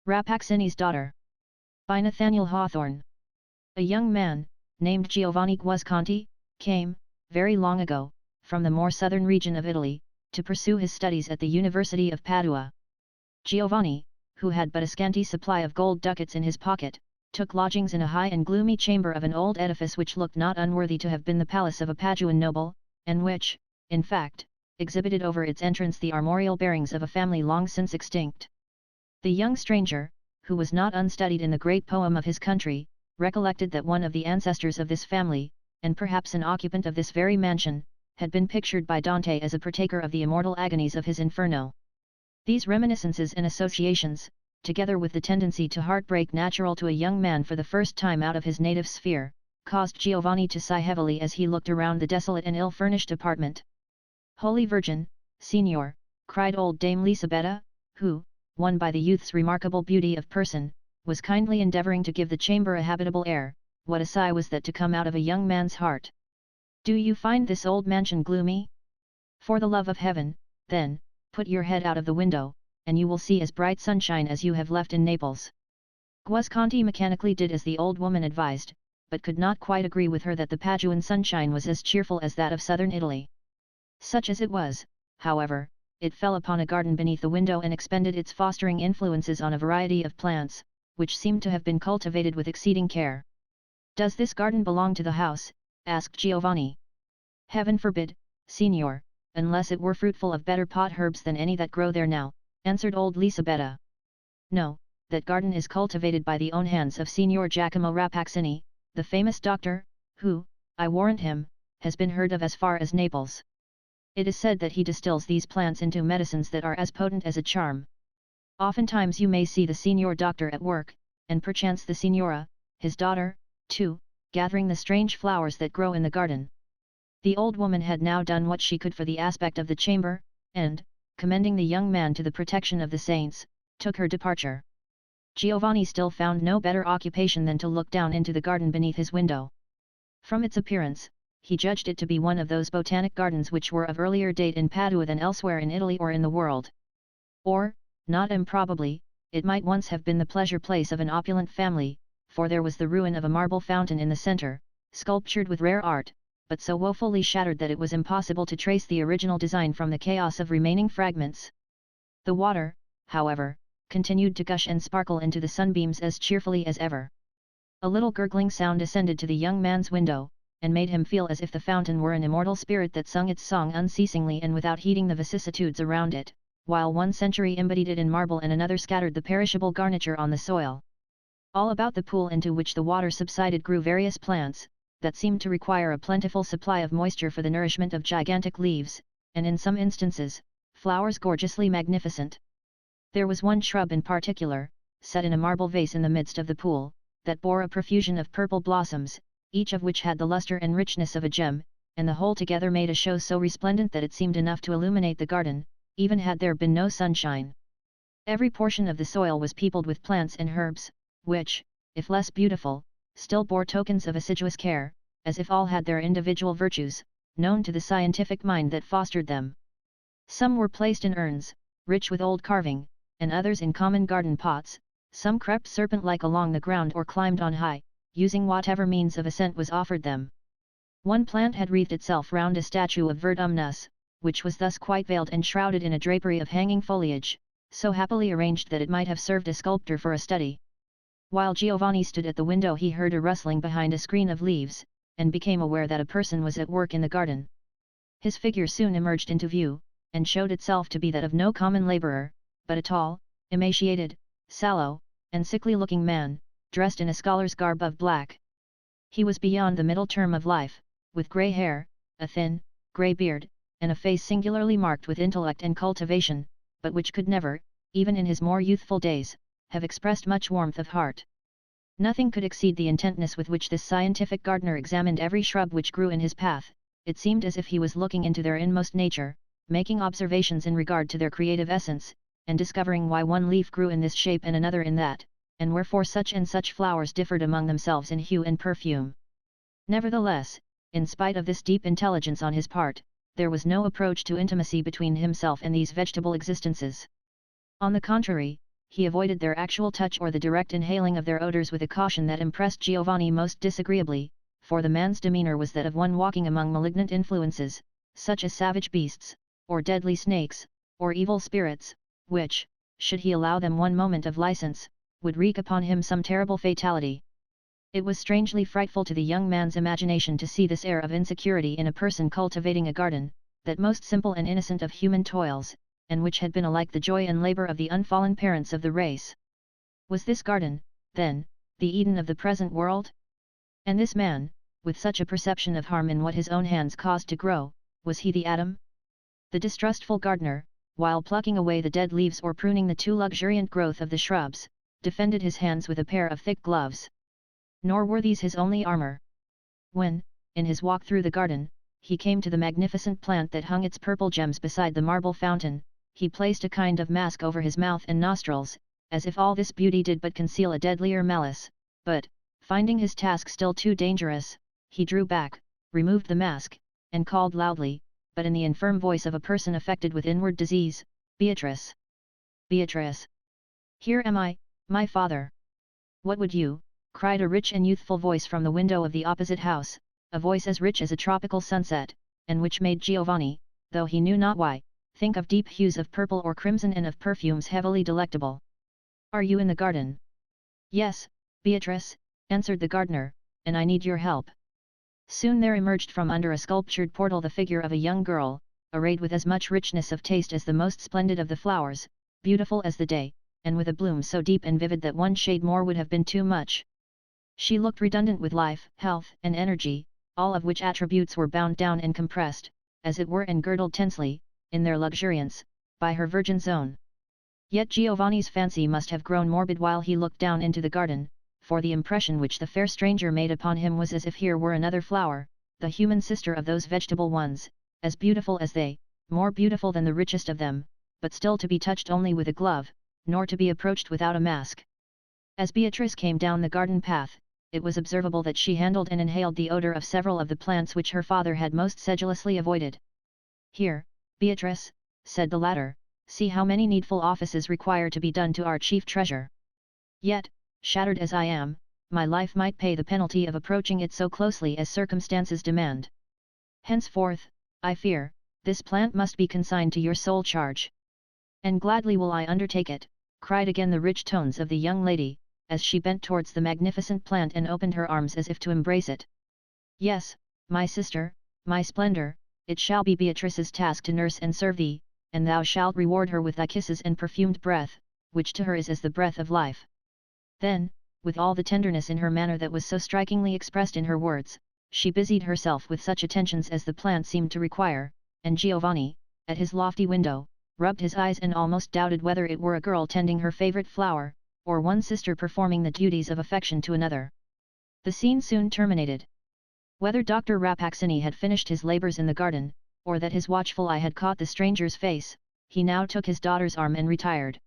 Rappaccini's Daughter. By Nathaniel Hawthorne. A young man, named Giovanni Guasconti, came, very long ago, from the more southern region of Italy, to pursue his studies at the University of Padua. Giovanni, who had but a scanty supply of gold ducats in his pocket, took lodgings in a high and gloomy chamber of an old edifice which looked not unworthy to have been the palace of a Paduan noble, and which, in fact, exhibited over its entrance the armorial bearings of a family long since extinct. The young stranger, who was not unstudied in the great poem of his country, recollected that one of the ancestors of this family, and perhaps an occupant of this very mansion, had been pictured by Dante as a partaker of the immortal agonies of his Inferno. These reminiscences and associations, together with the tendency to heartbreak natural to a young man for the first time out of his native sphere, caused Giovanni to sigh heavily as he looked around the desolate and ill-furnished apartment. "Holy Virgin, Signor," cried old Dame Lisabetta, who, won by the youth's remarkable beauty of person, was kindly endeavouring to give the chamber a habitable air. What a sigh was that to come out of a young man's heart! "Do you find this old mansion gloomy? For the love of heaven, then, put your head out of the window, and you will see as bright sunshine as you have left in Naples." Guasconti mechanically did as the old woman advised, but could not quite agree with her that the Paduan sunshine was as cheerful as that of southern Italy. Such as it was, however, it fell upon a garden beneath the window and expended its fostering influences on a variety of plants, which seemed to have been cultivated with exceeding care. "Does this garden belong to the house?" asked Giovanni. "Heaven forbid, Signor, unless it were fruitful of better pot herbs than any that grow there now," answered old Lisabetta. "No, that garden is cultivated by the own hands of Signor Giacomo Rappaccini, the famous doctor, who, I warrant him, has been heard of as far as Naples. It is said that he distills these plants into medicines that are as potent as a charm. Oftentimes you may see the Signor Doctor at work, and perchance the Signora, his daughter, too, gathering the strange flowers that grow in the garden." The old woman had now done what she could for the aspect of the chamber, and, commending the young man to the protection of the saints, took her departure. Giovanni still found no better occupation than to look down into the garden beneath his window. From its appearance, he judged it to be one of those botanic gardens which were of earlier date in Padua than elsewhere in Italy or in the world. Or, not improbably, it might once have been the pleasure place of an opulent family, for there was the ruin of a marble fountain in the centre, sculptured with rare art, but so woefully shattered that it was impossible to trace the original design from the chaos of remaining fragments. The water, however, continued to gush and sparkle into the sunbeams as cheerfully as ever. A little gurgling sound ascended to the young man's window, and made him feel as if the fountain were an immortal spirit that sung its song unceasingly and without heeding the vicissitudes around it, while one century embodied it in marble and another scattered the perishable garniture on the soil. All about the pool into which the water subsided grew various plants, that seemed to require a plentiful supply of moisture for the nourishment of gigantic leaves, and in some instances, flowers gorgeously magnificent. There was one shrub in particular, set in a marble vase in the midst of the pool, that bore a profusion of purple blossoms, each of which had the luster and richness of a gem, and the whole together made a show so resplendent that it seemed enough to illuminate the garden, even had there been no sunshine. Every portion of the soil was peopled with plants and herbs, which, if less beautiful, still bore tokens of assiduous care, as if all had their individual virtues, known to the scientific mind that fostered them. Some were placed in urns, rich with old carving, and others in common garden pots. Some crept serpent-like along the ground or climbed on high, using whatever means of ascent was offered them. One plant had wreathed itself round a statue of Verdumnus, which was thus quite veiled and shrouded in a drapery of hanging foliage, so happily arranged that it might have served a sculptor for a study. While Giovanni stood at the window he heard a rustling behind a screen of leaves, and became aware that a person was at work in the garden. His figure soon emerged into view, and showed itself to be that of no common labourer, but a tall, emaciated, sallow, and sickly-looking man, dressed in a scholar's garb of black. He was beyond the middle term of life, with grey hair, a thin, grey beard, and a face singularly marked with intellect and cultivation, but which could never, even in his more youthful days, have expressed much warmth of heart. Nothing could exceed the intentness with which this scientific gardener examined every shrub which grew in his path. It seemed as if he was looking into their inmost nature, making observations in regard to their creative essence, and discovering why one leaf grew in this shape and another in that, and wherefore such and such flowers differed among themselves in hue and perfume. Nevertheless, in spite of this deep intelligence on his part, there was no approach to intimacy between himself and these vegetable existences. On the contrary, he avoided their actual touch or the direct inhaling of their odors with a caution that impressed Giovanni most disagreeably, for the man's demeanor was that of one walking among malignant influences, such as savage beasts, or deadly snakes, or evil spirits, which, should he allow them one moment of license, would wreak upon him some terrible fatality. It was strangely frightful to the young man's imagination to see this air of insecurity in a person cultivating a garden, that most simple and innocent of human toils, and which had been alike the joy and labor of the unfallen parents of the race. Was this garden, then, the Eden of the present world? And this man, with such a perception of harm in what his own hands caused to grow, was he the Adam? The distrustful gardener, while plucking away the dead leaves or pruning the too luxuriant growth of the shrubs, defended his hands with a pair of thick gloves. Nor were these his only armor. When, in his walk through the garden, he came to the magnificent plant that hung its purple gems beside the marble fountain, he placed a kind of mask over his mouth and nostrils, as if all this beauty did but conceal a deadlier malice, but, finding his task still too dangerous, he drew back, removed the mask, and called loudly, but in the infirm voice of a person affected with inward disease, "Beatrice! Beatrice! Here am I, my father!" "What would you?" cried a rich and youthful voice from the window of the opposite house, a voice as rich as a tropical sunset, and which made Giovanni, though he knew not why, think of deep hues of purple or crimson and of perfumes heavily delectable. "Are you in the garden?" "Yes, Beatrice," answered the gardener, "and I need your help." Soon there emerged from under a sculptured portal the figure of a young girl, arrayed with as much richness of taste as the most splendid of the flowers, beautiful as the day, and with a bloom so deep and vivid that one shade more would have been too much. She looked redundant with life, health, and energy, all of which attributes were bound down and compressed, as it were and girdled tensely, in their luxuriance, by her virgin zone. Yet Giovanni's fancy must have grown morbid while he looked down into the garden, for the impression which the fair stranger made upon him was as if here were another flower, the human sister of those vegetable ones, as beautiful as they, more beautiful than the richest of them, but still to be touched only with a glove, nor to be approached without a mask. As Beatrice came down the garden path, it was observable that she handled and inhaled the odor of several of the plants which her father had most sedulously avoided. "Here, Beatrice," said the latter, "see how many needful offices require to be done to our chief treasure. Yet, shattered as I am, my life might pay the penalty of approaching it so closely as circumstances demand. Henceforth, I fear, this plant must be consigned to your sole charge." "And gladly will I undertake it," cried again the rich tones of the young lady, as she bent towards the magnificent plant and opened her arms as if to embrace it. "Yes, my sister, my splendor, it shall be Beatrice's task to nurse and serve thee, and thou shalt reward her with thy kisses and perfumed breath, which to her is as the breath of life." Then, with all the tenderness in her manner that was so strikingly expressed in her words, she busied herself with such attentions as the plant seemed to require, and Giovanni, at his lofty window, rubbed his eyes and almost doubted whether it were a girl tending her favorite flower, or one sister performing the duties of affection to another. The scene soon terminated. Whether Dr. Rappaccini had finished his labors in the garden, or that his watchful eye had caught the stranger's face, he now took his daughter's arm and retired.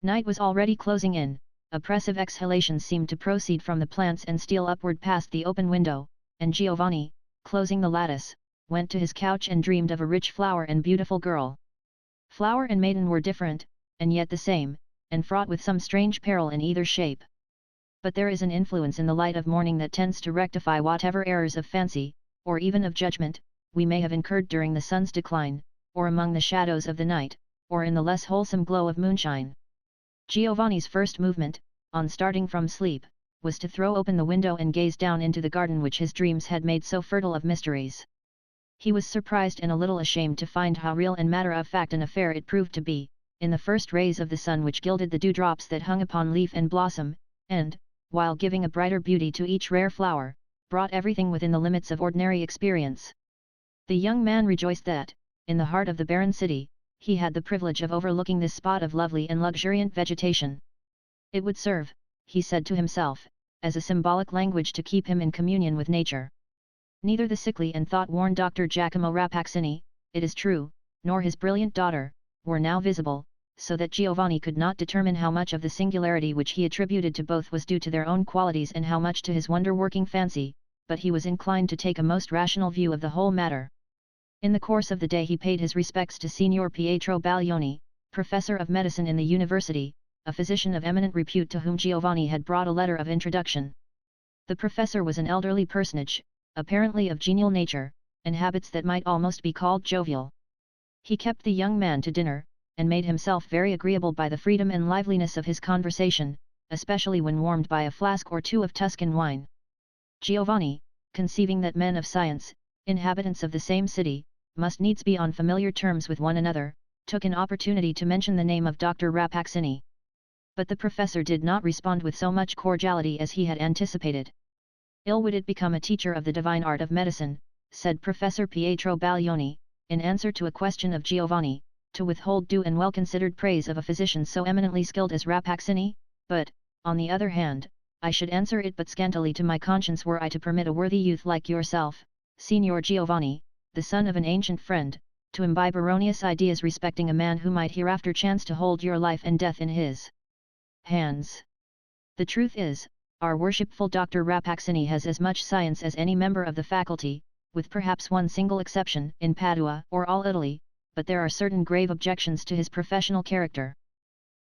Night was already closing in, oppressive exhalations seemed to proceed from the plants and steal upward past the open window, and Giovanni, closing the lattice, went to his couch and dreamed of a rich flower and beautiful girl. Flower and maiden were different, and yet the same, and fraught with some strange peril in either shape. But there is an influence in the light of morning that tends to rectify whatever errors of fancy, or even of judgment, we may have incurred during the sun's decline, or among the shadows of the night, or in the less wholesome glow of moonshine. Giovanni's first movement, on starting from sleep, was to throw open the window and gaze down into the garden which his dreams had made so fertile of mysteries. He was surprised and a little ashamed to find how real and matter-of-fact an affair it proved to be, in the first rays of the sun which gilded the dewdrops that hung upon leaf and blossom, and, while giving a brighter beauty to each rare flower, brought everything within the limits of ordinary experience. The young man rejoiced that, in the heart of the barren city, he had the privilege of overlooking this spot of lovely and luxuriant vegetation. It would serve, he said to himself, as a symbolic language to keep him in communion with nature. Neither the sickly and thought-worn Dr. Giacomo Rappaccini, it is true, nor his brilliant daughter, were now visible, so that Giovanni could not determine how much of the singularity which he attributed to both was due to their own qualities and how much to his wonder-working fancy, but he was inclined to take a most rational view of the whole matter. In the course of the day he paid his respects to Signor Pietro Baglioni, professor of medicine in the university, a physician of eminent repute to whom Giovanni had brought a letter of introduction. The professor was an elderly personage, apparently of genial nature, and habits that might almost be called jovial. He kept the young man to dinner, and made himself very agreeable by the freedom and liveliness of his conversation, especially when warmed by a flask or two of Tuscan wine. Giovanni, conceiving that men of science, inhabitants of the same city, must needs be on familiar terms with one another, took an opportunity to mention the name of Dr. Rappaccini. But the professor did not respond with so much cordiality as he had anticipated. "Ill would it become a teacher of the divine art of medicine," said Professor Pietro Baglioni, in answer to a question of Giovanni, "to withhold due and well-considered praise of a physician so eminently skilled as Rappaccini, but, on the other hand, I should answer it but scantily to my conscience were I to permit a worthy youth like yourself, Signor Giovanni, the son of an ancient friend, to imbibe erroneous ideas respecting a man who might hereafter chance to hold your life and death in his hands. The truth is, our worshipful Dr. Rappaccini has as much science as any member of the faculty, with perhaps one single exception in Padua or all Italy, but there are certain grave objections to his professional character."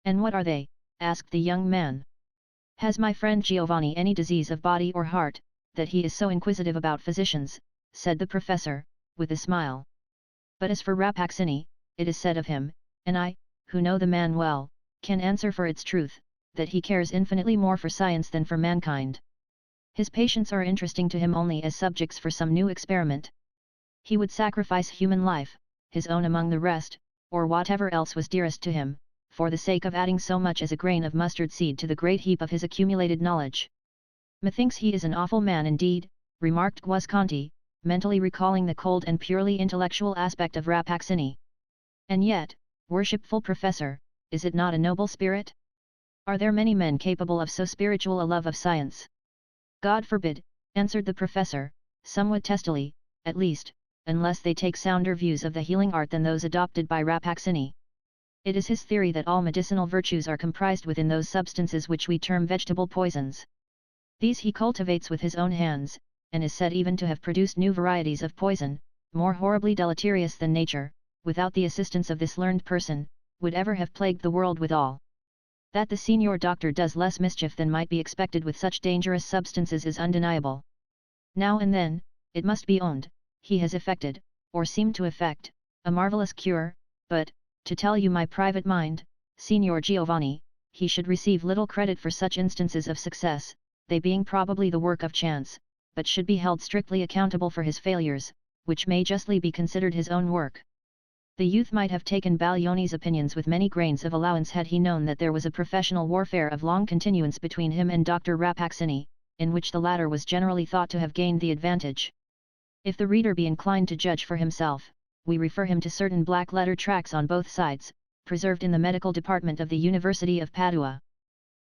"And what are they?" asked the young man. "Has my friend Giovanni any disease of body or heart, that he is so inquisitive about physicians?" said the professor, with a smile. "But as for Rappaccini, it is said of him, and I, who know the man well, can answer for its truth, that he cares infinitely more for science than for mankind. His patients are interesting to him only as subjects for some new experiment. He would sacrifice human life, his own among the rest, or whatever else was dearest to him, for the sake of adding so much as a grain of mustard seed to the great heap of his accumulated knowledge." "Methinks he is an awful man indeed," remarked Guasconti, mentally recalling the cold and purely intellectual aspect of Rappaccini. "And yet, worshipful professor, is it not a noble spirit? Are there many men capable of so spiritual a love of science?" "God forbid," answered the professor, somewhat testily, "at least, unless they take sounder views of the healing art than those adopted by Rappaccini. It is his theory that all medicinal virtues are comprised within those substances which we term vegetable poisons. These he cultivates with his own hands, and is said even to have produced new varieties of poison, more horribly deleterious than nature, without the assistance of this learned person, would ever have plagued the world withal. That the Signor Doctor does less mischief than might be expected with such dangerous substances is undeniable. Now and then, it must be owned, he has effected, or seemed to effect, a marvellous cure, but, to tell you my private mind, Signor Giovanni, he should receive little credit for such instances of success, they being probably the work of chance, but should be held strictly accountable for his failures, which may justly be considered his own work." The youth might have taken Baglioni's opinions with many grains of allowance had he known that there was a professional warfare of long continuance between him and Dr. Rappaccini, in which the latter was generally thought to have gained the advantage. If the reader be inclined to judge for himself, we refer him to certain black-letter tracts on both sides, preserved in the medical department of the University of Padua.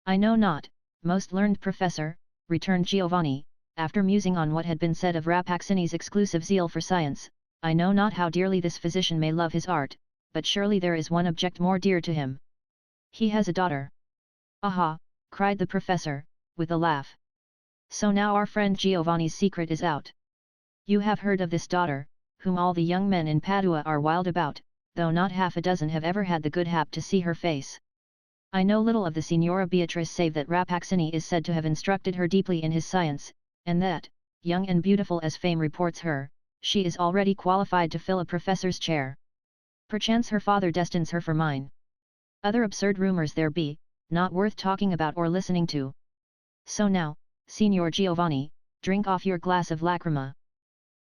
"I know not, most learned professor," returned Giovanni, after musing on what had been said of Rappaccini's exclusive zeal for science, "I know not how dearly this physician may love his art, but surely there is one object more dear to him. He has a daughter." "Aha!" cried the professor, with a laugh. "So now our friend Giovanni's secret is out. You have heard of this daughter, whom all the young men in Padua are wild about, though not half a dozen have ever had the good hap to see her face. I know little of the Signora Beatrice save that Rappaccini is said to have instructed her deeply in his science, and that, young and beautiful as fame reports her, she is already qualified to fill a professor's chair. Perchance her father destines her for mine. Other absurd rumours there be, not worth talking about or listening to. So now, Signor Giovanni, drink off your glass of lacrima."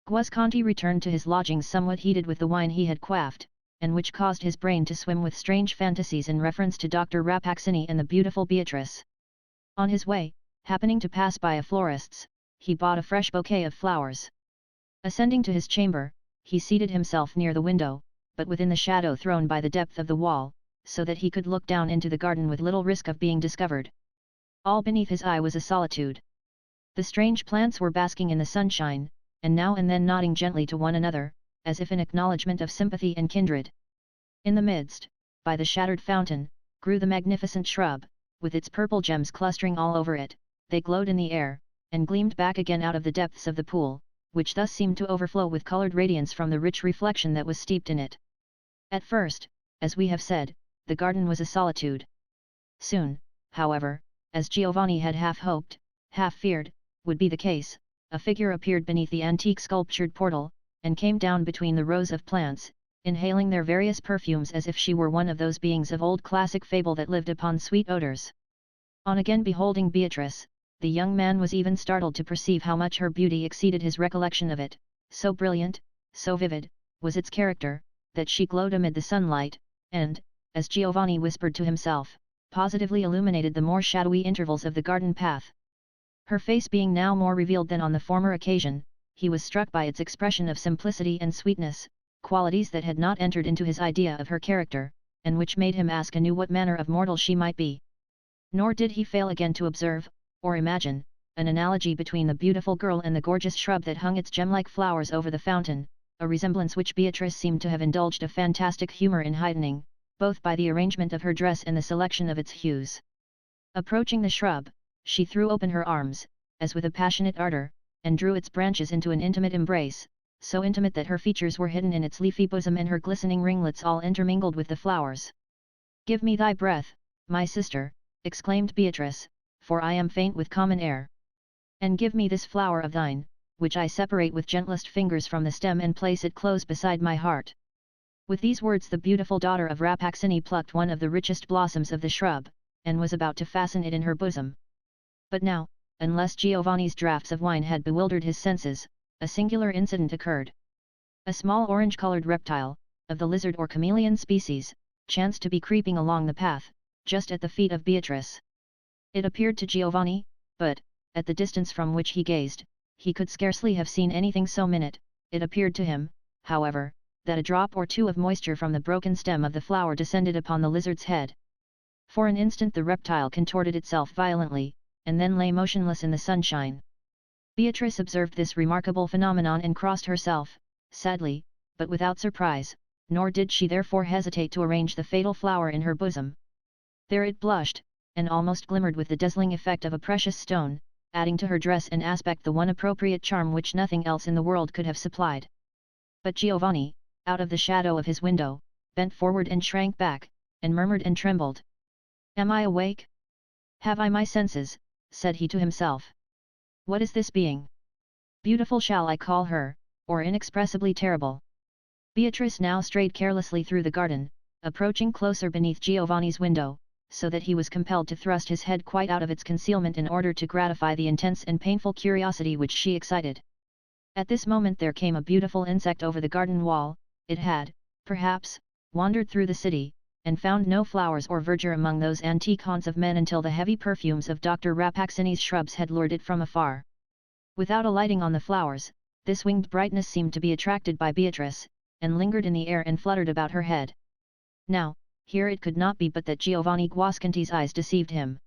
Guasconti returned to his lodgings somewhat heated with the wine he had quaffed, and which caused his brain to swim with strange fantasies in reference to Dr. Rappaccini and the beautiful Beatrice. On his way, happening to pass by a florist's, he bought a fresh bouquet of flowers. Ascending to his chamber, he seated himself near the window, but within the shadow thrown by the depth of the wall, so that he could look down into the garden with little risk of being discovered. All beneath his eye was a solitude. The strange plants were basking in the sunshine, and now and then nodding gently to one another, as if in acknowledgement of sympathy and kindred. In the midst, by the shattered fountain, grew the magnificent shrub, with its purple gems clustering all over it. They glowed in the air, and gleamed back again out of the depths of the pool, which thus seemed to overflow with coloured radiance from the rich reflection that was steeped in it. At first, as we have said, the garden was a solitude. Soon, however, as Giovanni had half hoped, half feared, would be the case, a figure appeared beneath the antique sculptured portal, and came down between the rows of plants, inhaling their various perfumes as if she were one of those beings of old classic fable that lived upon sweet odors. On again beholding Beatrice, the young man was even startled to perceive how much her beauty exceeded his recollection of it, so brilliant, so vivid, was its character, that she glowed amid the sunlight, and, as Giovanni whispered to himself, positively illuminated the more shadowy intervals of the garden path. Her face being now more revealed than on the former occasion, he was struck by its expression of simplicity and sweetness, qualities that had not entered into his idea of her character, and which made him ask anew what manner of mortal she might be. Nor did he fail again to observe, or imagine, an analogy between the beautiful girl and the gorgeous shrub that hung its gem-like flowers over the fountain, a resemblance which Beatrice seemed to have indulged a fantastic humour in heightening, both by the arrangement of her dress and the selection of its hues. Approaching the shrub, she threw open her arms, as with a passionate ardour, and drew its branches into an intimate embrace, so intimate that her features were hidden in its leafy bosom and her glistening ringlets all intermingled with the flowers. "Give me thy breath, my sister," exclaimed Beatrice, "for I am faint with common air. And give me this flower of thine, which I separate with gentlest fingers from the stem and place it close beside my heart." With these words the beautiful daughter of Rappaccini plucked one of the richest blossoms of the shrub, and was about to fasten it in her bosom. But now, unless Giovanni's draughts of wine had bewildered his senses, a singular incident occurred. A small orange-colored reptile, of the lizard or chameleon species, chanced to be creeping along the path, just at the feet of Beatrice. It appeared to Giovanni, but, at the distance from which he gazed, he could scarcely have seen anything so minute. It appeared to him, however, that a drop or two of moisture from the broken stem of the flower descended upon the lizard's head. For an instant the reptile contorted itself violently, and then lay motionless in the sunshine. Beatrice observed this remarkable phenomenon and crossed herself, sadly, but without surprise, nor did she therefore hesitate to arrange the fatal flower in her bosom. There it blushed, and almost glimmered with the dazzling effect of a precious stone, adding to her dress and aspect the one appropriate charm which nothing else in the world could have supplied. But Giovanni, out of the shadow of his window, bent forward and shrank back, and murmured and trembled. "Am I awake? Have I my senses?" said he to himself. "What is this being? Beautiful shall I call her, or inexpressibly terrible?" Beatrice now strayed carelessly through the garden, approaching closer beneath Giovanni's window, so that he was compelled to thrust his head quite out of its concealment in order to gratify the intense and painful curiosity which she excited. At this moment there came a beautiful insect over the garden wall. It had, perhaps, wandered through the city, and found no flowers or verdure among those antique haunts of men until the heavy perfumes of Dr. Rappaccini's shrubs had lured it from afar. Without alighting on the flowers, this winged brightness seemed to be attracted by Beatrice, and lingered in the air and fluttered about her head. Now, here it could not be but that Giovanni Guasconti's eyes deceived him.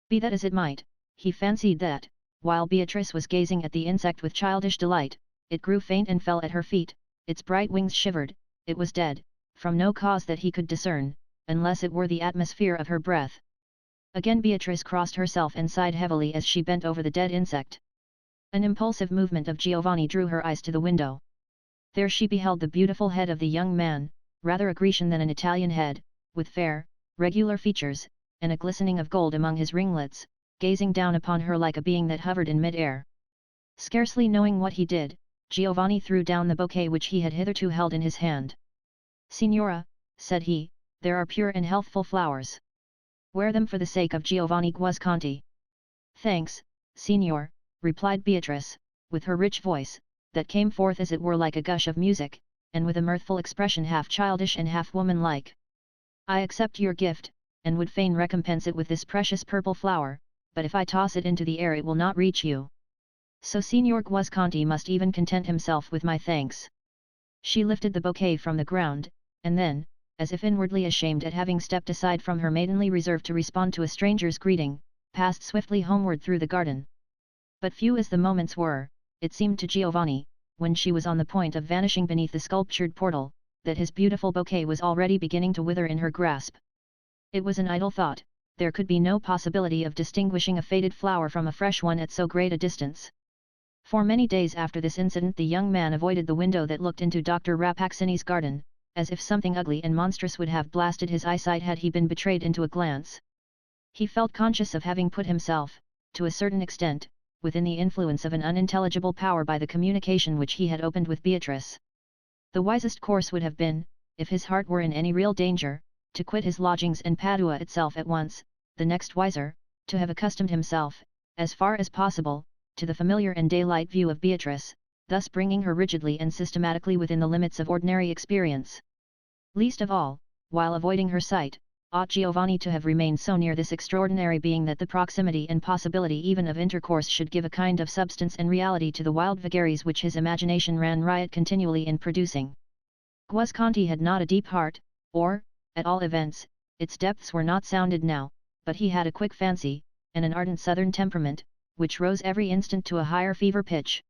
Be that as it might, he fancied that, while Beatrice was gazing at the insect with childish delight, it grew faint and fell at her feet. Its bright wings shivered. It was dead, from no cause that he could discern, unless it were the atmosphere of her breath. Again Beatrice crossed herself and sighed heavily as she bent over the dead insect. An impulsive movement of Giovanni drew her eyes to the window. There she beheld the beautiful head of the young man, rather a Grecian than an Italian head, with fair, regular features, and a glistening of gold among his ringlets, gazing down upon her like a being that hovered in mid-air. Scarcely knowing what he did, Giovanni threw down the bouquet which he had hitherto held in his hand. "Signora," said he, "there are pure and healthful flowers. Wear them for the sake of Giovanni Guasconti." "Thanks, signor," replied Beatrice, with her rich voice, that came forth as it were like a gush of music, and with a mirthful expression half childish and half woman-like. "I accept your gift, and would fain recompense it with this precious purple flower, but if I toss it into the air it will not reach you. So Signor Guasconti must even content himself with my thanks." She lifted the bouquet from the ground, and then, as if inwardly ashamed at having stepped aside from her maidenly reserve to respond to a stranger's greeting, passed swiftly homeward through the garden. But few as the moments were, it seemed to Giovanni, when she was on the point of vanishing beneath the sculptured portal, that his beautiful bouquet was already beginning to wither in her grasp. It was an idle thought. There could be no possibility of distinguishing a faded flower from a fresh one at so great a distance. For many days after this incident the young man avoided the window that looked into Dr. Rappaccini's garden, as if something ugly and monstrous would have blasted his eyesight had he been betrayed into a glance. He felt conscious of having put himself, to a certain extent, within the influence of an unintelligible power by the communication which he had opened with Beatrice. The wisest course would have been, if his heart were in any real danger, to quit his lodgings and Padua itself at once, the next wiser, to have accustomed himself, as far as possible, to the familiar and daylight view of Beatrice, thus bringing her rigidly and systematically within the limits of ordinary experience. Least of all, while avoiding her sight, ought Giovanni to have remained so near this extraordinary being that the proximity and possibility even of intercourse should give a kind of substance and reality to the wild vagaries which his imagination ran riot continually in producing. Guasconti had not a deep heart, or, at all events, its depths were not sounded now, but he had a quick fancy, and an ardent southern temperament, which rose every instant to a higher fever pitch.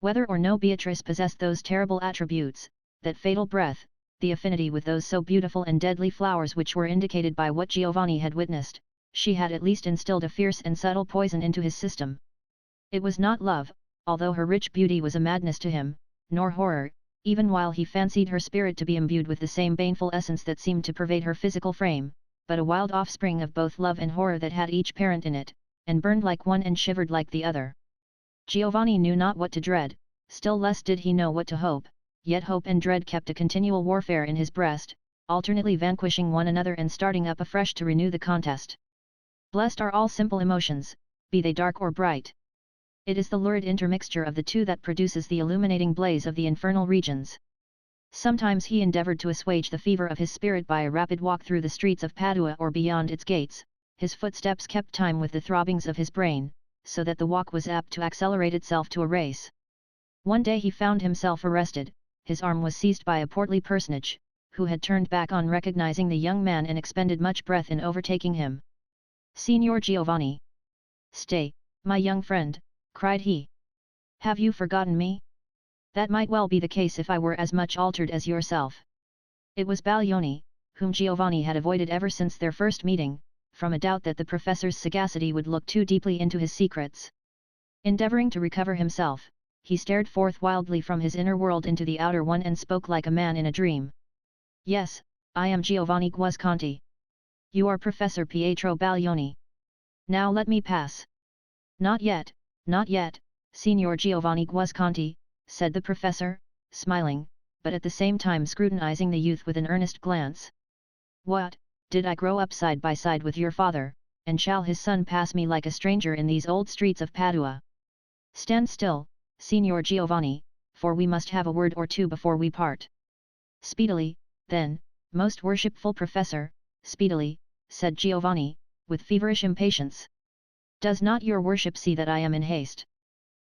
Whether or no Beatrice possessed those terrible attributes, that fatal breath, the affinity with those so beautiful and deadly flowers which were indicated by what Giovanni had witnessed, she had at least instilled a fierce and subtle poison into his system. It was not love, although her rich beauty was a madness to him, nor horror, even while he fancied her spirit to be imbued with the same baneful essence that seemed to pervade her physical frame, but a wild offspring of both love and horror that had each parent in it, and burned like one and shivered like the other. Giovanni knew not what to dread, still less did he know what to hope, yet hope and dread kept a continual warfare in his breast, alternately vanquishing one another and starting up afresh to renew the contest. Blessed are all simple emotions, be they dark or bright. It is the lurid intermixture of the two that produces the illuminating blaze of the infernal regions. Sometimes he endeavoured to assuage the fever of his spirit by a rapid walk through the streets of Padua or beyond its gates, his footsteps kept time with the throbbings of his brain, so that the walk was apt to accelerate itself to a race. One day he found himself arrested, his arm was seized by a portly personage, who had turned back on recognizing the young man and expended much breath in overtaking him. "Signor Giovanni! Stay, my young friend," cried he. "Have you forgotten me? That might well be the case if I were as much altered as yourself." It was Baglioni, whom Giovanni had avoided ever since their first meeting, from a doubt that the professor's sagacity would look too deeply into his secrets. Endeavouring to recover himself, he stared forth wildly from his inner world into the outer one and spoke like a man in a dream. "Yes, I am Giovanni Guasconti. You are Professor Pietro Baglioni. Now let me pass." Not yet, Signor Giovanni Guasconti," said the professor, smiling, but at the same time scrutinizing the youth with an earnest glance. "What, did I grow up side by side with your father, and shall his son pass me like a stranger in these old streets of Padua? Stand still, Signor Giovanni, for we must have a word or two before we part." "Speedily, then, most worshipful professor, speedily," said Giovanni, with feverish impatience. "Does not your worship see that I am in haste?"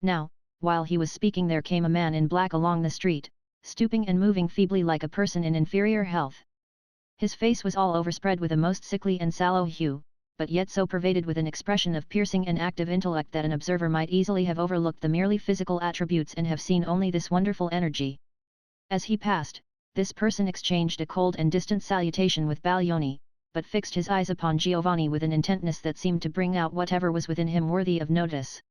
Now, while he was speaking there came a man in black along the street, stooping and moving feebly like a person in inferior health. His face was all overspread with a most sickly and sallow hue, but yet so pervaded with an expression of piercing and active intellect that an observer might easily have overlooked the merely physical attributes and have seen only this wonderful energy. As he passed, this person exchanged a cold and distant salutation with Baglioni, but fixed his eyes upon Giovanni with an intentness that seemed to bring out whatever was within him worthy of notice.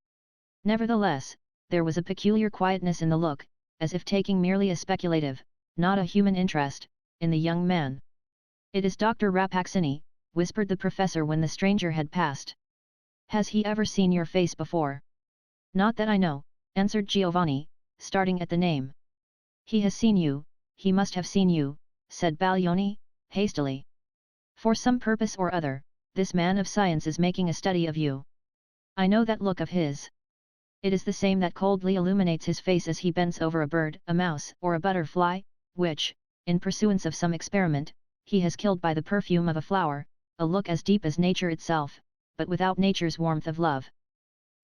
Nevertheless, there was a peculiar quietness in the look, as if taking merely a speculative, not a human interest, in the young man. "It is Dr. Rappaccini," whispered the professor when the stranger had passed. "Has he ever seen your face before?" "Not that I know," answered Giovanni, starting at the name. "He has seen you, he must have seen you," said Baglioni, hastily. "For some purpose or other, this man of science is making a study of you. I know that look of his. It is the same that coldly illuminates his face as he bends over a bird, a mouse, or a butterfly, which, in pursuance of some experiment, he has killed by the perfume of a flower, a look as deep as nature itself, but without nature's warmth of love.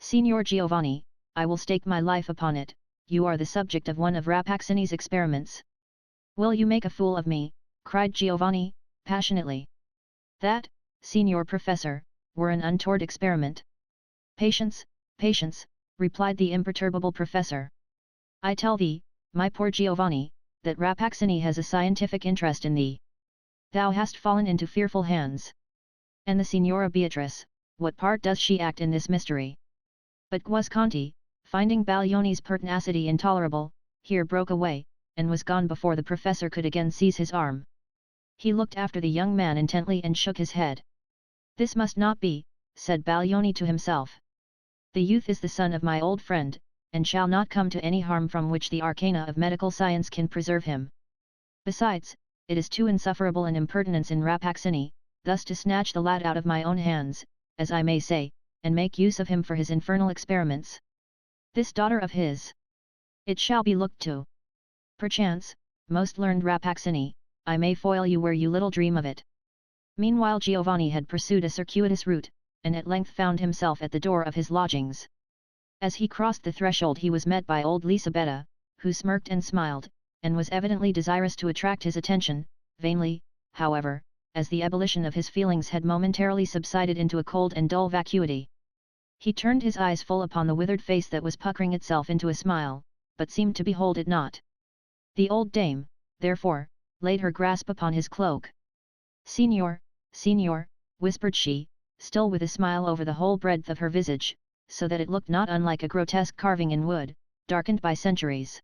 Signor Giovanni, I will stake my life upon it, you are the subject of one of Rappaccini's experiments." "Will you make a fool of me?" cried Giovanni, passionately. "That, Signor Professor, were an untoward experiment." "Patience, patience," replied the imperturbable professor. "I tell thee, my poor Giovanni, that Rappaccini has a scientific interest in thee. Thou hast fallen into fearful hands. And the Signora Beatrice, what part does she act in this mystery?" But Guasconti, finding Baglioni's pertinacity intolerable, here broke away, and was gone before the professor could again seize his arm. He looked after the young man intently and shook his head. "This must not be," said Baglioni to himself. "The youth is the son of my old friend, and shall not come to any harm from which the arcana of medical science can preserve him. Besides, it is too insufferable an impertinence in Rappaccini, thus to snatch the lad out of my own hands, as I may say, and make use of him for his infernal experiments. This daughter of his. It shall be looked to. Perchance, most learned Rappaccini, I may foil you where you little dream of it." Meanwhile Giovanni had pursued a circuitous route, and at length found himself at the door of his lodgings. As he crossed the threshold he was met by old Lisabetta, who smirked and smiled, and was evidently desirous to attract his attention, vainly, however, as the ebullition of his feelings had momentarily subsided into a cold and dull vacuity. He turned his eyes full upon the withered face that was puckering itself into a smile, but seemed to behold it not. The old dame, therefore, laid her grasp upon his cloak. "Signor, signor," whispered she, still with a smile over the whole breadth of her visage, so that it looked not unlike a grotesque carving in wood, darkened by centuries.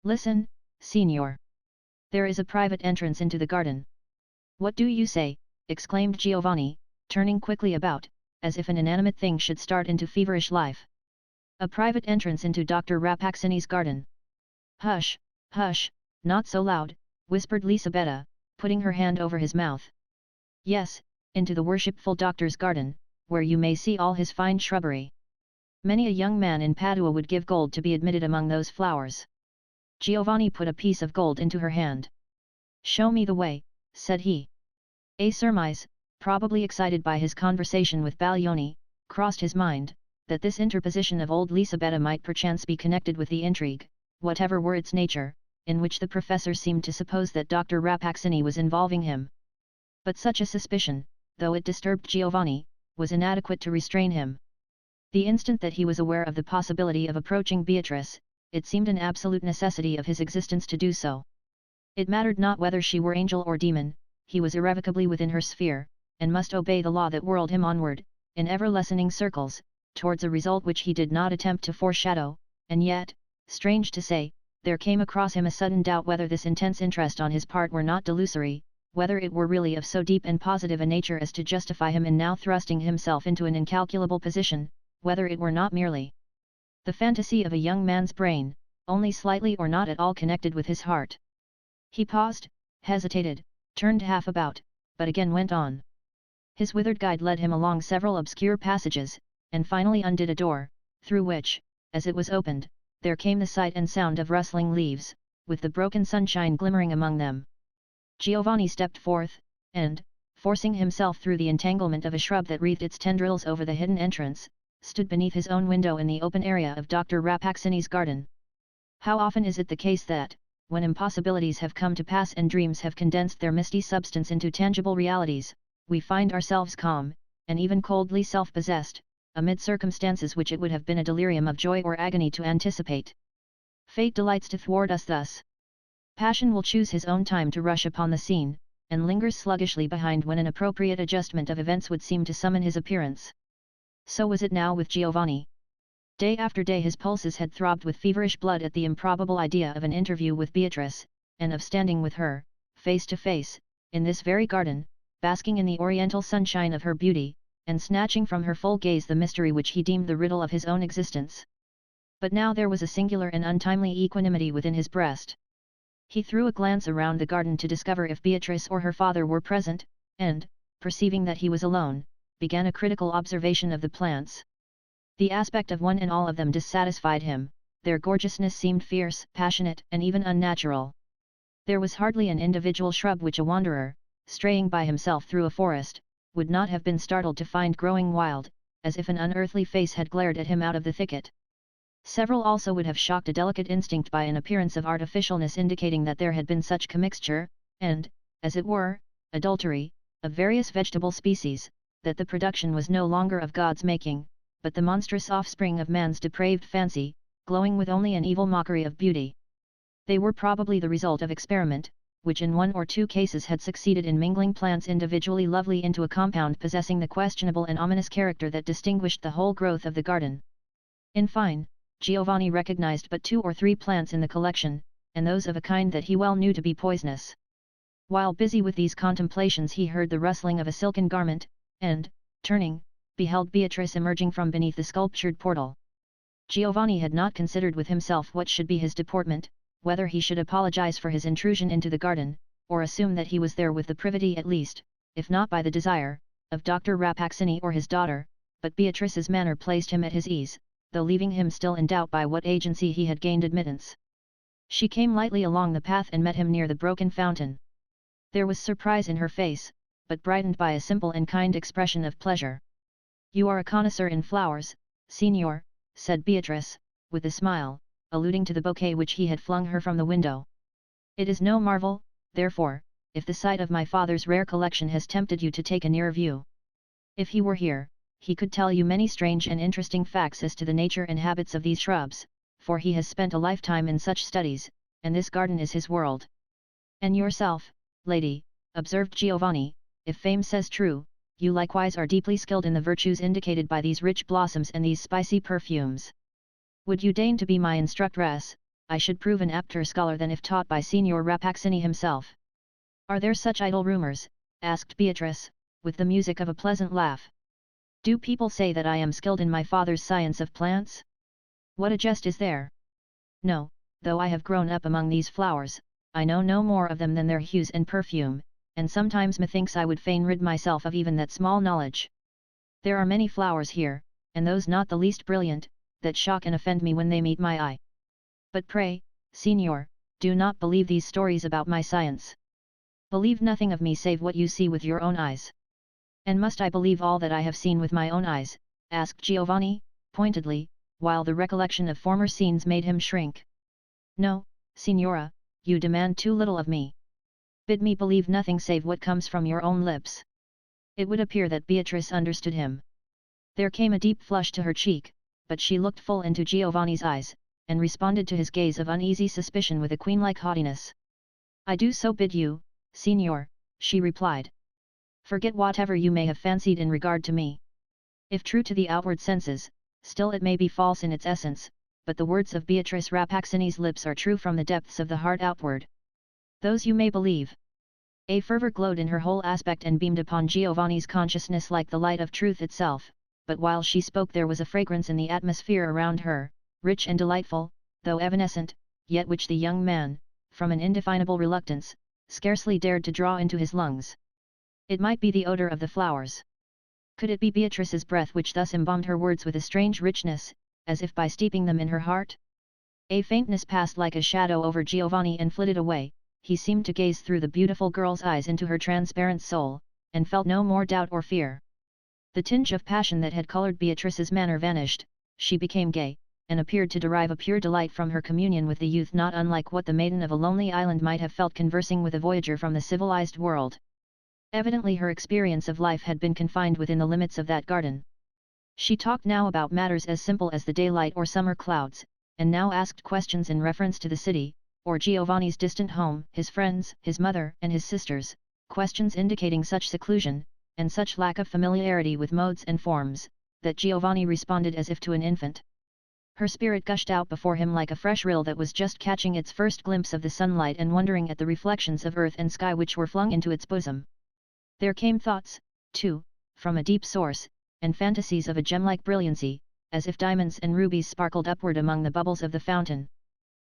"Listen, signor. There is a private entrance into the garden." "What do you say?" exclaimed Giovanni, turning quickly about, as if an inanimate thing should start into feverish life. "A private entrance into Dr. Rappaccini's garden." "Hush, hush, not so loud," whispered Lisabetta, putting her hand over his mouth. "Yes, into the worshipful doctor's garden, where you may see all his fine shrubbery. Many a young man in Padua would give gold to be admitted among those flowers." Giovanni put a piece of gold into her hand. "Show me the way," said he. A surmise, probably excited by his conversation with Baglioni, crossed his mind, that this interposition of old Lisabetta might perchance be connected with the intrigue, whatever were its nature, in which the professor seemed to suppose that Dr. Rappaccini was involving him. But such a suspicion, though it disturbed Giovanni, was inadequate to restrain him. The instant that he was aware of the possibility of approaching Beatrice, it seemed an absolute necessity of his existence to do so. It mattered not whether she were angel or demon, he was irrevocably within her sphere, and must obey the law that whirled him onward, in ever-lessening circles, towards a result which he did not attempt to foreshadow, and yet, strange to say, there came across him a sudden doubt whether this intense interest on his part were not delusory, whether it were really of so deep and positive a nature as to justify him in now thrusting himself into an incalculable position, whether it were not merely the fantasy of a young man's brain, only slightly or not at all connected with his heart. He paused, hesitated, turned half about, but again went on. His withered guide led him along several obscure passages, and finally undid a door, through which, as it was opened, there came the sight and sound of rustling leaves, with the broken sunshine glimmering among them. Giovanni stepped forth, and, forcing himself through the entanglement of a shrub that wreathed its tendrils over the hidden entrance, stood beneath his own window in the open area of Dr. Rappaccini's garden. How often is it the case that, when impossibilities have come to pass and dreams have condensed their misty substance into tangible realities, we find ourselves calm, and even coldly self-possessed, amid circumstances which it would have been a delirium of joy or agony to anticipate. Fate delights to thwart us thus. Passion will choose his own time to rush upon the scene, and lingers sluggishly behind when an appropriate adjustment of events would seem to summon his appearance. So was it now with Giovanni. Day after day his pulses had throbbed with feverish blood at the improbable idea of an interview with Beatrice, and of standing with her, face to face, in this very garden, basking in the oriental sunshine of her beauty, and snatching from her full gaze the mystery which he deemed the riddle of his own existence. But now there was a singular and untimely equanimity within his breast. He threw a glance around the garden to discover if Beatrice or her father were present, and, perceiving that he was alone, began a critical observation of the plants. The aspect of one and all of them dissatisfied him, their gorgeousness seemed fierce, passionate, and even unnatural. There was hardly an individual shrub which a wanderer, straying by himself through a forest, would not have been startled to find growing wild, as if an unearthly face had glared at him out of the thicket. Several also would have shocked a delicate instinct by an appearance of artificialness indicating that there had been such commixture, and, as it were, adultery, of various vegetable species, that the production was no longer of God's making, but the monstrous offspring of man's depraved fancy, glowing with only an evil mockery of beauty. They were probably the result of experiment, which in one or two cases had succeeded in mingling plants individually lovely into a compound possessing the questionable and ominous character that distinguished the whole growth of the garden. In fine, Giovanni recognized but 2 or 3 plants in the collection, and those of a kind that he well knew to be poisonous. While busy with these contemplations he heard the rustling of a silken garment, and, turning, beheld Beatrice emerging from beneath the sculptured portal. Giovanni had not considered with himself what should be his deportment, whether he should apologize for his intrusion into the garden, or assume that he was there with the privity at least, if not by the desire, of Dr. Rappaccini or his daughter, but Beatrice's manner placed him at his ease, though leaving him still in doubt by what agency he had gained admittance. She came lightly along the path and met him near the broken fountain. There was surprise in her face, but brightened by a simple and kind expression of pleasure. "You are a connoisseur in flowers, Signor," said Beatrice, with a smile, alluding to the bouquet which he had flung her from the window. "It is no marvel, therefore, if the sight of my father's rare collection has tempted you to take a nearer view. If he were here, he could tell you many strange and interesting facts as to the nature and habits of these shrubs, for he has spent a lifetime in such studies, and this garden is his world." "And yourself, lady," observed Giovanni, "if fame says true, you likewise are deeply skilled in the virtues indicated by these rich blossoms and these spicy perfumes. Would you deign to be my instructress, I should prove an apter scholar than if taught by Signor Rappaccini himself." "Are there such idle rumors?" asked Beatrice, with the music of a pleasant laugh. "Do people say that I am skilled in my father's science of plants? What a jest is there! No, though I have grown up among these flowers, I know no more of them than their hues and perfume, and sometimes methinks I would fain rid myself of even that small knowledge. There are many flowers here, and those not the least brilliant, that shock and offend me when they meet my eye. But pray, Signor, do not believe these stories about my science. Believe nothing of me save what you see with your own eyes." "And must I believe all that I have seen with my own eyes?" asked Giovanni, pointedly, while the recollection of former scenes made him shrink. "No, Signora, you demand too little of me. Bid me believe nothing save what comes from your own lips." It would appear that Beatrice understood him. There came a deep flush to her cheek, but she looked full into Giovanni's eyes, and responded to his gaze of uneasy suspicion with a queen-like haughtiness. "I do so bid you, Signor," she replied. "Forget whatever you may have fancied in regard to me. If true to the outward senses, still it may be false in its essence, but the words of Beatrice Rappaccini's lips are true from the depths of the heart outward. Those you may believe." A fervor glowed in her whole aspect and beamed upon Giovanni's consciousness like the light of truth itself, but while she spoke there was a fragrance in the atmosphere around her, rich and delightful, though evanescent, yet which the young man, from an indefinable reluctance, scarcely dared to draw into his lungs. It might be the odour of the flowers. Could it be Beatrice's breath which thus embalmed her words with a strange richness, as if by steeping them in her heart? A faintness passed like a shadow over Giovanni and flitted away. He seemed to gaze through the beautiful girl's eyes into her transparent soul, and felt no more doubt or fear. The tinge of passion that had coloured Beatrice's manner vanished, she became gay, and appeared to derive a pure delight from her communion with the youth not unlike what the maiden of a lonely island might have felt conversing with a voyager from the civilized world. Evidently her experience of life had been confined within the limits of that garden. She talked now about matters as simple as the daylight or summer clouds, and now asked questions in reference to the city, or Giovanni's distant home, his friends, his mother and his sisters, questions indicating such seclusion, and such lack of familiarity with modes and forms, that Giovanni responded as if to an infant. Her spirit gushed out before him like a fresh rill that was just catching its first glimpse of the sunlight and wondering at the reflections of earth and sky which were flung into its bosom. There came thoughts, too, from a deep source, and fantasies of a gem-like brilliancy, as if diamonds and rubies sparkled upward among the bubbles of the fountain.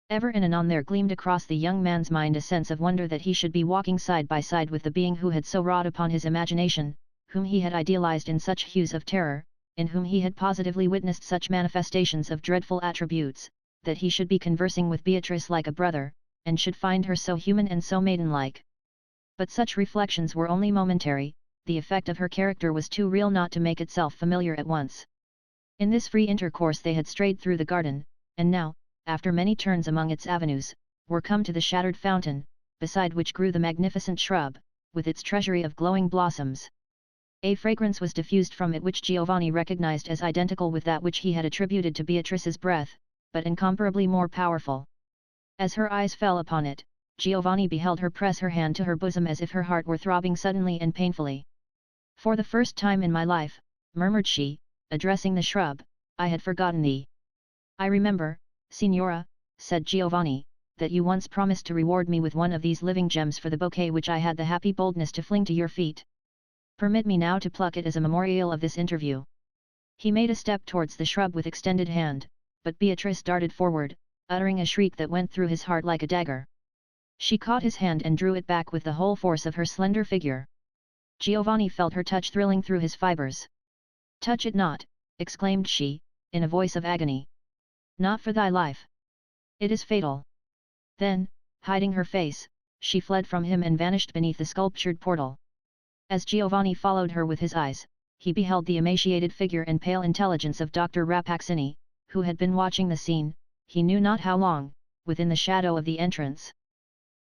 Ever and anon there gleamed across the young man's mind a sense of wonder that he should be walking side by side with the being who had so wrought upon his imagination, whom he had idealized in such hues of terror, in whom he had positively witnessed such manifestations of dreadful attributes, that he should be conversing with Beatrice like a brother, and should find her so human and so maiden-like. But such reflections were only momentary, the effect of her character was too real not to make itself familiar at once. In this free intercourse they had strayed through the garden, and now, after many turns among its avenues, were come to the shattered fountain, beside which grew the magnificent shrub, with its treasury of glowing blossoms. A fragrance was diffused from it which Giovanni recognized as identical with that which he had attributed to Beatrice's breath, but incomparably more powerful. As her eyes fell upon it, Giovanni beheld her press her hand to her bosom as if her heart were throbbing suddenly and painfully. "For the first time in my life," murmured she, addressing the shrub, "I had forgotten thee. I remember, Signora," said Giovanni, "that you once promised to reward me with one of these living gems for the bouquet which I had the happy boldness to fling to your feet. Permit me now to pluck it as a memorial of this interview. He made a step towards the shrub with extended hand, but Beatrice darted forward, uttering a shriek that went through his heart like a dagger. She caught his hand and drew it back with the whole force of her slender figure. Giovanni felt her touch thrilling through his fibers. "Touch it not," exclaimed she, in a voice of agony. "Not for thy life. It is fatal." Then, hiding her face, she fled from him and vanished beneath the sculptured portal. As Giovanni followed her with his eyes, he beheld the emaciated figure and pale intelligence of Dr. Rappaccini, who had been watching the scene, he knew not how long, within the shadow of the entrance.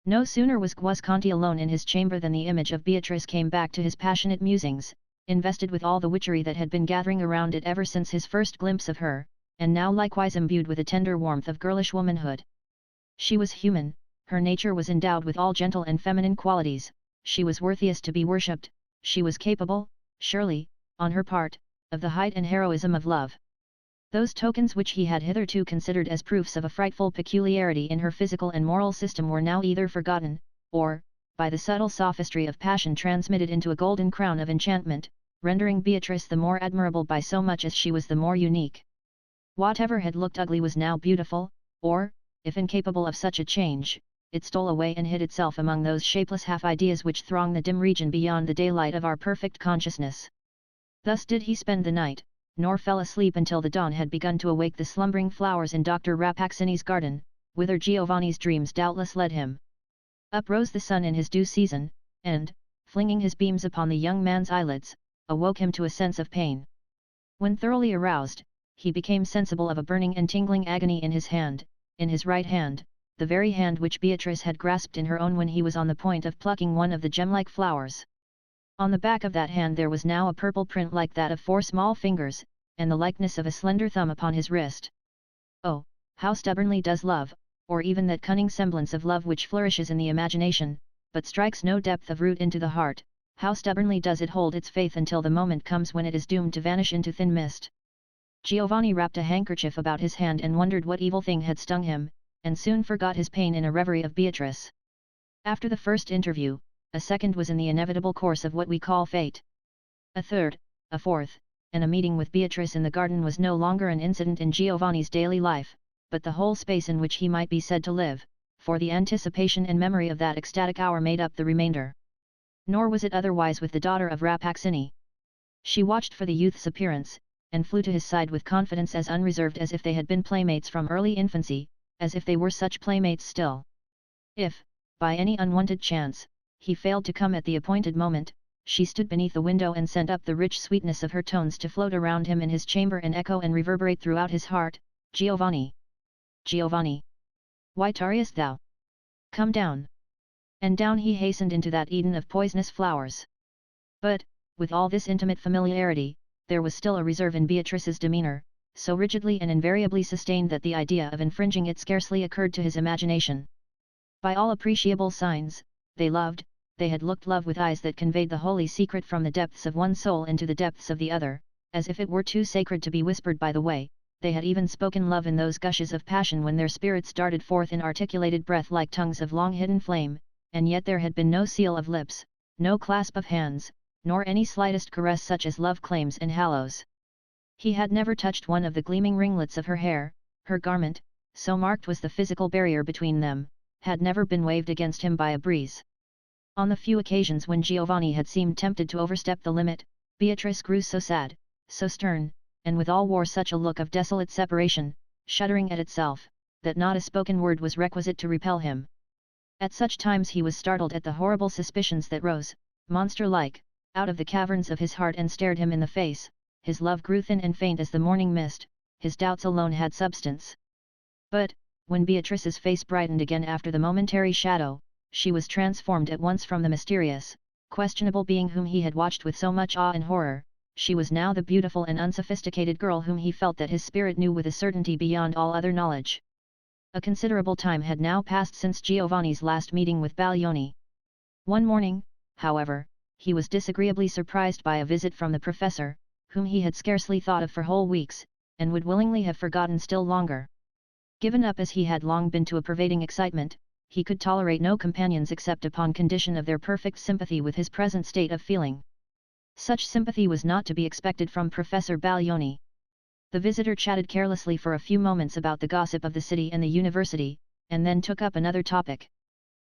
No sooner was Guasconti alone in his chamber than the image of Beatrice came back to his passionate musings, invested with all the witchery that had been gathering around it ever since his first glimpse of her, and now likewise imbued with a tender warmth of girlish womanhood. She was human, her nature was endowed with all gentle and feminine qualities, she was worthiest to be worshipped, she was capable, surely, on her part, of the height and heroism of love. Those tokens which he had hitherto considered as proofs of a frightful peculiarity in her physical and moral system were now either forgotten, or, by the subtle sophistry of passion transmitted into a golden crown of enchantment, rendering Beatrice the more admirable by so much as she was the more unique. Whatever had looked ugly was now beautiful, or, if incapable of such a change, it stole away and hid itself among those shapeless half-ideas which throng the dim region beyond the daylight of our perfect consciousness. Thus did he spend the night, nor fell asleep until the dawn had begun to awake the slumbering flowers in Dr. Rappaccini's garden, whither Giovanni's dreams doubtless led him. Up rose the sun in his due season, and, flinging his beams upon the young man's eyelids, awoke him to a sense of pain. When thoroughly aroused, he became sensible of a burning and tingling agony in his hand, in his right hand, the very hand which Beatrice had grasped in her own when he was on the point of plucking one of the gem-like flowers. On the back of that hand there was now a purple print like that of 4 small fingers, and the likeness of a slender thumb upon his wrist. Oh, how stubbornly does love, or even that cunning semblance of love which flourishes in the imagination, but strikes no depth of root into the heart, how stubbornly does it hold its faith until the moment comes when it is doomed to vanish into thin mist. Giovanni wrapped a handkerchief about his hand and wondered what evil thing had stung him, and soon forgot his pain in a reverie of Beatrice. After the first interview, a second was in the inevitable course of what we call fate. A third, a fourth, and a meeting with Beatrice in the garden was no longer an incident in Giovanni's daily life, but the whole space in which he might be said to live, for the anticipation and memory of that ecstatic hour made up the remainder. Nor was it otherwise with the daughter of Rappaccini. She watched for the youth's appearance, and flew to his side with confidence as unreserved as if they had been playmates from early infancy, as if they were such playmates still. If, by any unwonted chance, he failed to come at the appointed moment, she stood beneath the window and sent up the rich sweetness of her tones to float around him in his chamber and echo and reverberate throughout his heart. "Giovanni! Giovanni! Why tarriest thou? Come down!" And down he hastened into that Eden of poisonous flowers. But, with all this intimate familiarity, there was still a reserve in Beatrice's demeanour, so rigidly and invariably sustained that the idea of infringing it scarcely occurred to his imagination. By all appreciable signs, they loved, they had looked love with eyes that conveyed the holy secret from the depths of one soul into the depths of the other, as if it were too sacred to be whispered by the way. They had even spoken love in those gushes of passion when their spirits darted forth in articulated breath like tongues of long-hidden flame, and yet there had been no seal of lips, no clasp of hands, nor any slightest caress such as love claims and hallows. He had never touched one of the gleaming ringlets of her hair, her garment, so marked was the physical barrier between them, had never been waved against him by a breeze. On the few occasions when Giovanni had seemed tempted to overstep the limit, Beatrice grew so sad, so stern, and withal wore such a look of desolate separation, shuddering at itself, that not a spoken word was requisite to repel him. At such times he was startled at the horrible suspicions that rose, monster-like, out of the caverns of his heart and stared him in the face. His love grew thin and faint as the morning mist, his doubts alone had substance. But, when Beatrice's face brightened again after the momentary shadow, she was transformed at once from the mysterious, questionable being whom he had watched with so much awe and horror. She was now the beautiful and unsophisticated girl whom he felt that his spirit knew with a certainty beyond all other knowledge. A considerable time had now passed since Giovanni's last meeting with Baglioni. One morning, however, he was disagreeably surprised by a visit from the professor, whom he had scarcely thought of for whole weeks, and would willingly have forgotten still longer. Given up as he had long been to a pervading excitement, he could tolerate no companions except upon condition of their perfect sympathy with his present state of feeling. Such sympathy was not to be expected from Professor Baglioni. The visitor chatted carelessly for a few moments about the gossip of the city and the university, and then took up another topic.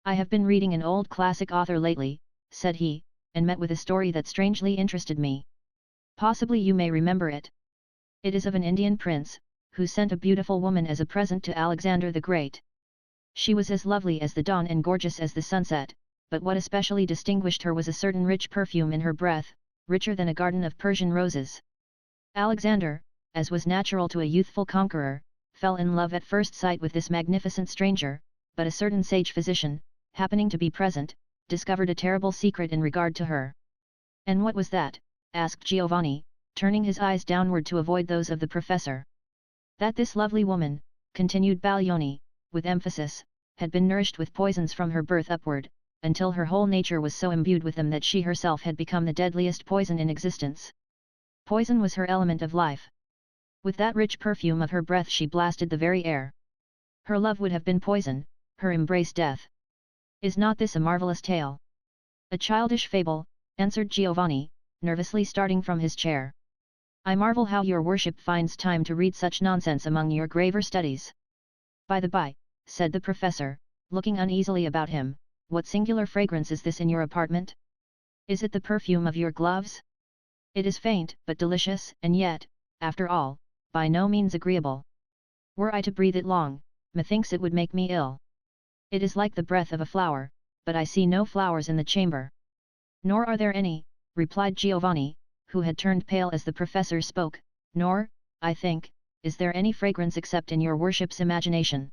"I have been reading an old classic author lately," said he, "and met with a story that strangely interested me. Possibly you may remember it. It is of an Indian prince, who sent a beautiful woman as a present to Alexander the Great. She was as lovely as the dawn and gorgeous as the sunset, but what especially distinguished her was a certain rich perfume in her breath, richer than a garden of Persian roses. Alexander, as was natural to a youthful conqueror, fell in love at first sight with this magnificent stranger, but a certain sage physician, happening to be present, discovered a terrible secret in regard to her." "And what was that?" asked Giovanni, turning his eyes downward to avoid those of the professor. "That this lovely woman," continued Baglioni, with emphasis, "had been nourished with poisons from her birth upward, until her whole nature was so imbued with them that she herself had become the deadliest poison in existence. Poison was her element of life. With that rich perfume of her breath she blasted the very air. Her love would have been poison, her embrace death. Is not this a marvelous tale?" "A childish fable," answered Giovanni, nervously starting from his chair. "I marvel how your worship finds time to read such nonsense among your graver studies." "By the by," said the professor, looking uneasily about him, "what singular fragrance is this in your apartment? Is it the perfume of your gloves? It is faint but delicious, and yet, after all, by no means agreeable. Were I to breathe it long, methinks it would make me ill. It is like the breath of a flower, but I see no flowers in the chamber." "Nor are there any," replied Giovanni, who had turned pale as the professor spoke, "nor, I think, is there any fragrance except in your worship's imagination.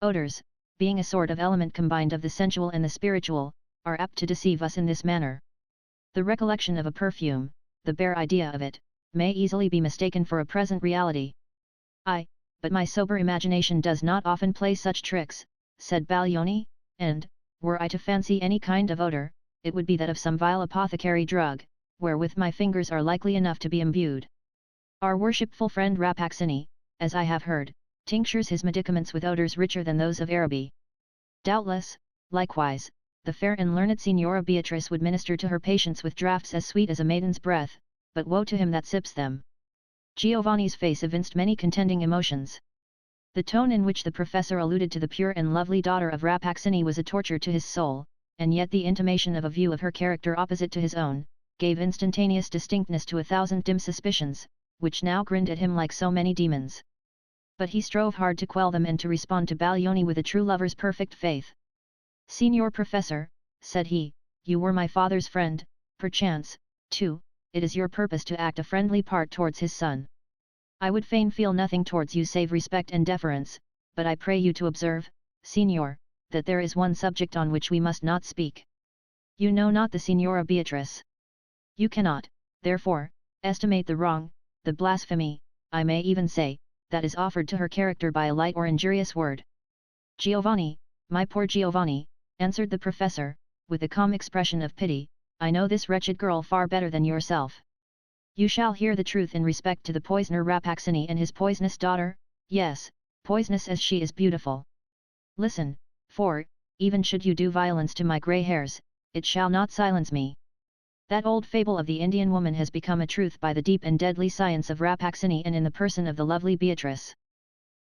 Odors, being a sort of element combined of the sensual and the spiritual, are apt to deceive us in this manner. The recollection of a perfume, the bare idea of it, may easily be mistaken for a present reality." "But my sober imagination does not often play such tricks," said Baglioni, "and, were I to fancy any kind of odor, it would be that of some vile apothecary drug, wherewith my fingers are likely enough to be imbued. Our worshipful friend Rappaccini, as I have heard, tinctures his medicaments with odors richer than those of Araby. Doubtless, likewise, the fair and learned Signora Beatrice would minister to her patients with draughts as sweet as a maiden's breath, but woe to him that sips them." Giovanni's face evinced many contending emotions. The tone in which the professor alluded to the pure and lovely daughter of Rappaccini was a torture to his soul, and yet the intimation of a view of her character opposite to his own, gave instantaneous distinctness to 1,000 dim suspicions, which now grinned at him like so many demons. But he strove hard to quell them and to respond to Baglioni with a true lover's perfect faith. "Signor Professor," said he, "you were my father's friend, perchance, too, it is your purpose to act a friendly part towards his son. I would fain feel nothing towards you save respect and deference, but I pray you to observe, Signor, that there is one subject on which we must not speak. You know not the Signora Beatrice. You cannot, therefore, estimate the wrong, the blasphemy, I may even say, that is offered to her character by a light or injurious word." "Giovanni, my poor Giovanni," answered the professor, with a calm expression of pity, "I know this wretched girl far better than yourself. You shall hear the truth in respect to the poisoner Rappaccini and his poisonous daughter, yes, poisonous as she is beautiful. Listen, for, even should you do violence to my grey hairs, it shall not silence me. That old fable of the Indian woman has become a truth by the deep and deadly science of Rappaccini and in the person of the lovely Beatrice."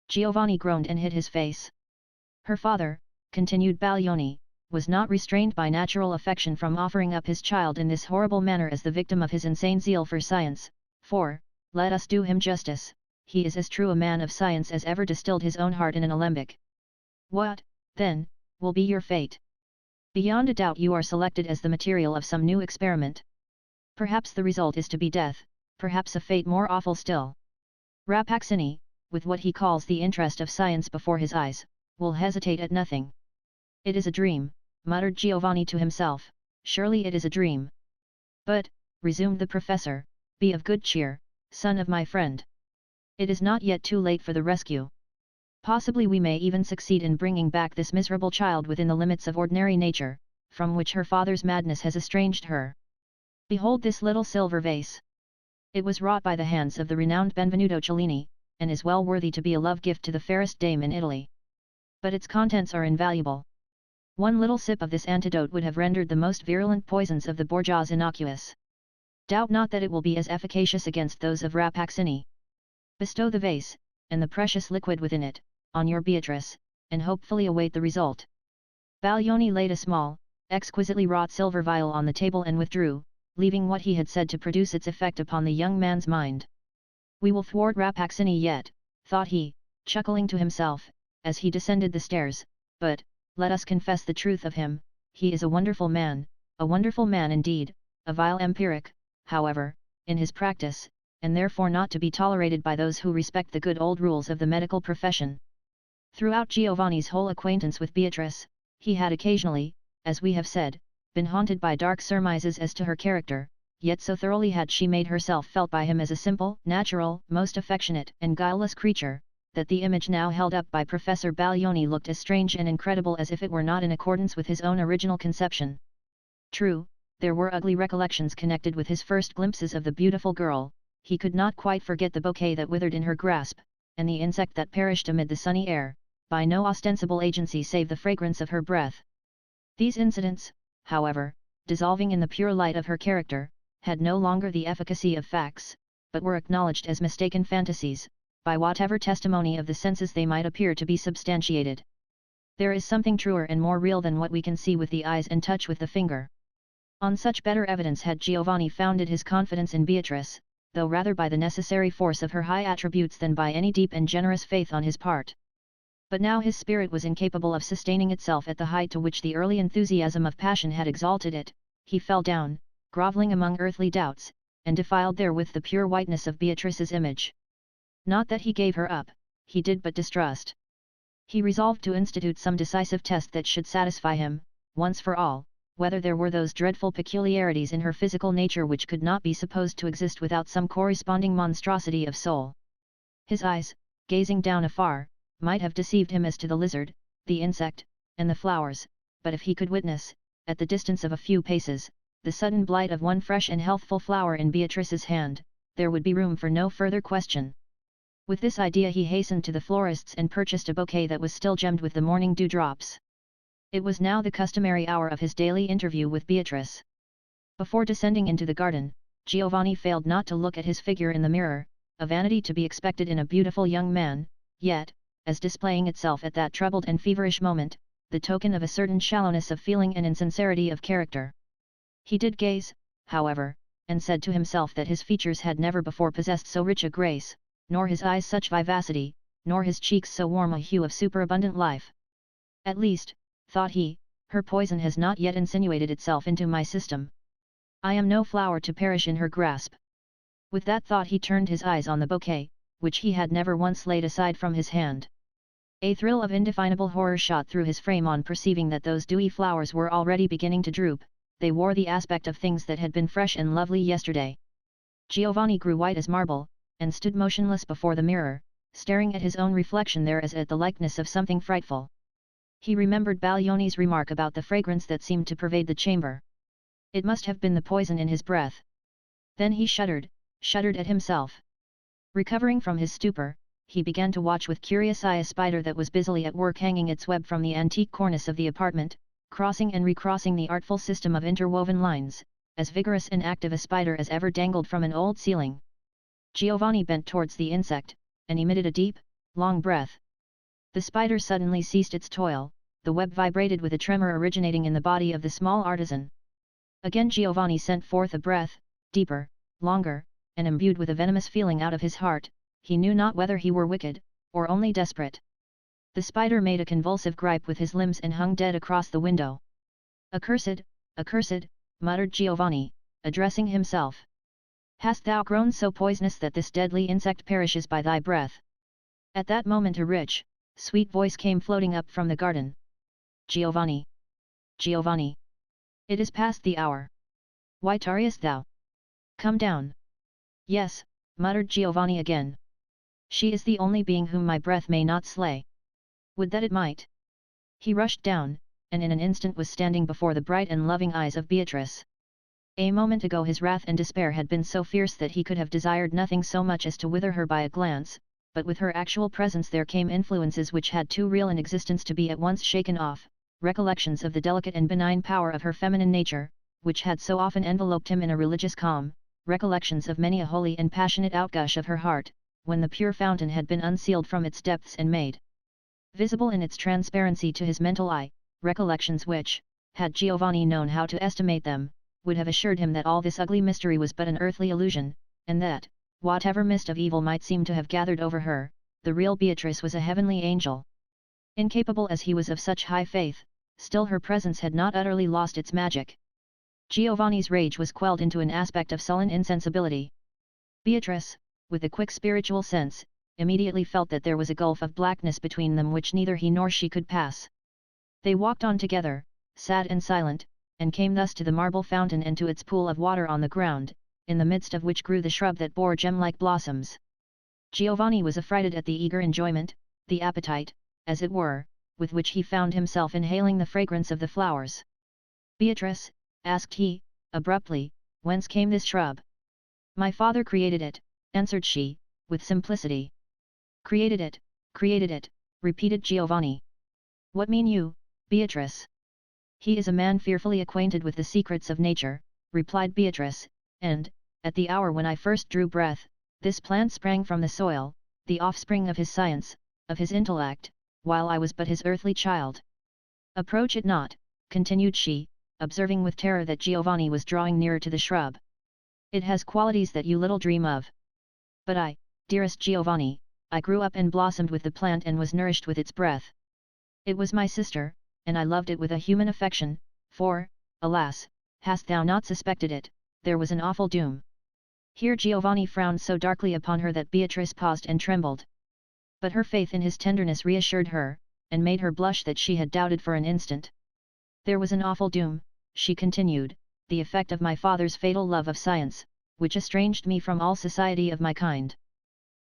Giovanni groaned and hid his face. "Her father," continued Baglioni, "was not restrained by natural affection from offering up his child in this horrible manner as the victim of his insane zeal for science, for, let us do him justice, he is as true a man of science as ever distilled his own heart in an alembic. What, then, will be your fate? Beyond a doubt you are selected as the material of some new experiment. Perhaps the result is to be death, perhaps a fate more awful still. Rappaccini, with what he calls the interest of science before his eyes, will hesitate at nothing." "It is a dream," muttered Giovanni to himself, "surely it is a dream. But," resumed the professor, "be of good cheer, son of my friend. It is not yet too late for the rescue. Possibly we may even succeed in bringing back this miserable child within the limits of ordinary nature, from which her father's madness has estranged her. Behold this little silver vase. It was wrought by the hands of the renowned Benvenuto Cellini, and is well worthy to be a love gift to the fairest dame in Italy. But its contents are invaluable. One little sip of this antidote would have rendered the most virulent poisons of the Borgias innocuous. Doubt not that it will be as efficacious against those of Rappaccini. Bestow the vase, and the precious liquid within it, on your Beatrice, and hopefully await the result. Baglioni laid a small, exquisitely wrought silver vial on the table and withdrew, leaving what he had said to produce its effect upon the young man's mind. We will thwart Rappaccini yet, thought he, chuckling to himself, as he descended the stairs, but, let us confess the truth of him, he is a wonderful man indeed, a vile empiric, however, in his practice, and therefore not to be tolerated by those who respect the good old rules of the medical profession. Throughout Giovanni's whole acquaintance with Beatrice, he had occasionally, as we have said, been haunted by dark surmises as to her character, yet so thoroughly had she made herself felt by him as a simple, natural, most affectionate and guileless creature, that the image now held up by Professor Baglioni looked as strange and incredible as if it were not in accordance with his own original conception. True, there were ugly recollections connected with his first glimpses of the beautiful girl, he could not quite forget the bouquet that withered in her grasp, and the insect that perished amid the sunny air, by no ostensible agency save the fragrance of her breath. These incidents, however, dissolving in the pure light of her character, had no longer the efficacy of facts, but were acknowledged as mistaken fantasies, by whatever testimony of the senses they might appear to be substantiated. There is something truer and more real than what we can see with the eyes and touch with the finger. On such better evidence had Giovanni founded his confidence in Beatrice, though rather by the necessary force of her high attributes than by any deep and generous faith on his part. But now his spirit was incapable of sustaining itself at the height to which the early enthusiasm of passion had exalted it, he fell down, grovelling among earthly doubts, and defiled therewith the pure whiteness of Beatrice's image. Not that he gave her up, he did but distrust. He resolved to institute some decisive test that should satisfy him, once for all, whether there were those dreadful peculiarities in her physical nature which could not be supposed to exist without some corresponding monstrosity of soul. His eyes, gazing down afar, might have deceived him as to the lizard, the insect, and the flowers, but if he could witness, at the distance of a few paces, the sudden blight of one fresh and healthful flower in Beatrice's hand, there would be room for no further question. With this idea he hastened to the florist's and purchased a bouquet that was still gemmed with the morning dewdrops. It was now the customary hour of his daily interview with Beatrice. Before descending into the garden, Giovanni failed not to look at his figure in the mirror, a vanity to be expected in a beautiful young man, yet, as displaying itself at that troubled and feverish moment, the token of a certain shallowness of feeling and insincerity of character. He did gaze, however, and said to himself that his features had never before possessed so rich a grace, nor his eyes such vivacity, nor his cheeks so warm a hue of superabundant life. At least, thought he, her poison has not yet insinuated itself into my system. I am no flower to perish in her grasp. With that thought he turned his eyes on the bouquet, which he had never once laid aside from his hand. A thrill of indefinable horror shot through his frame on perceiving that those dewy flowers were already beginning to droop, they wore the aspect of things that had been fresh and lovely yesterday. Giovanni grew white as marble, and stood motionless before the mirror, staring at his own reflection there as at the likeness of something frightful. He remembered Baglioni's remark about the fragrance that seemed to pervade the chamber. It must have been the poison in his breath. Then he shuddered at himself. Recovering from his stupor, he began to watch with curious eye a spider that was busily at work hanging its web from the antique cornice of the apartment, crossing and recrossing the artful system of interwoven lines, as vigorous and active a spider as ever dangled from an old ceiling. Giovanni bent towards the insect, and emitted a deep, long breath. The spider suddenly ceased its toil, the web vibrated with a tremor originating in the body of the small artisan. Again Giovanni sent forth a breath, deeper, longer, and imbued with a venomous feeling out of his heart, he knew not whether he were wicked, or only desperate. The spider made a convulsive gripe with his limbs and hung dead across the window. Accursed, accursed, muttered Giovanni, addressing himself. Hast thou grown so poisonous that this deadly insect perishes by thy breath? At that moment a rich, sweet voice came floating up from the garden. Giovanni! Giovanni! It is past the hour. Why tarriest thou? Come down. Yes, muttered Giovanni again. She is the only being whom my breath may not slay. Would that it might! He rushed down, and in an instant was standing before the bright and loving eyes of Beatrice. A moment ago his wrath and despair had been so fierce that he could have desired nothing so much as to wither her by a glance, but with her actual presence there came influences which had too real an existence to be at once shaken off, recollections of the delicate and benign power of her feminine nature, which had so often enveloped him in a religious calm, recollections of many a holy and passionate outgush of her heart, when the pure fountain had been unsealed from its depths and made visible in its transparency to his mental eye, recollections which, had Giovanni known how to estimate them, would have assured him that all this ugly mystery was but an earthly illusion, and that, whatever mist of evil might seem to have gathered over her, the real Beatrice was a heavenly angel. Incapable as he was of such high faith, still her presence had not utterly lost its magic. Giovanni's rage was quelled into an aspect of sullen insensibility. Beatrice, with a quick spiritual sense, immediately felt that there was a gulf of blackness between them which neither he nor she could pass. They walked on together, sad and silent, and came thus to the marble fountain and to its pool of water on the ground, in the midst of which grew the shrub that bore gem-like blossoms. Giovanni was affrighted at the eager enjoyment, the appetite, as it were, with which he found himself inhaling the fragrance of the flowers. "Beatrice," asked he, abruptly, "whence came this shrub?" "My father created it," answered she, with simplicity. "Created it," repeated Giovanni. "What mean you, Beatrice?" "He is a man fearfully acquainted with the secrets of nature," replied Beatrice, "and, at the hour when I first drew breath, this plant sprang from the soil, the offspring of his science, of his intellect, while I was but his earthly child. Approach it not," continued she, observing with terror that Giovanni was drawing nearer to the shrub. "It has qualities that you little dream of. But I, dearest Giovanni, I grew up and blossomed with the plant and was nourished with its breath. It was my sister, and I loved it with a human affection, for, alas, hast thou not suspected it, there was an awful doom." Here Giovanni frowned so darkly upon her that Beatrice paused and trembled. But her faith in his tenderness reassured her, and made her blush that she had doubted for an instant. "There was an awful doom," she continued, "the effect of my father's fatal love of science, which estranged me from all society of my kind.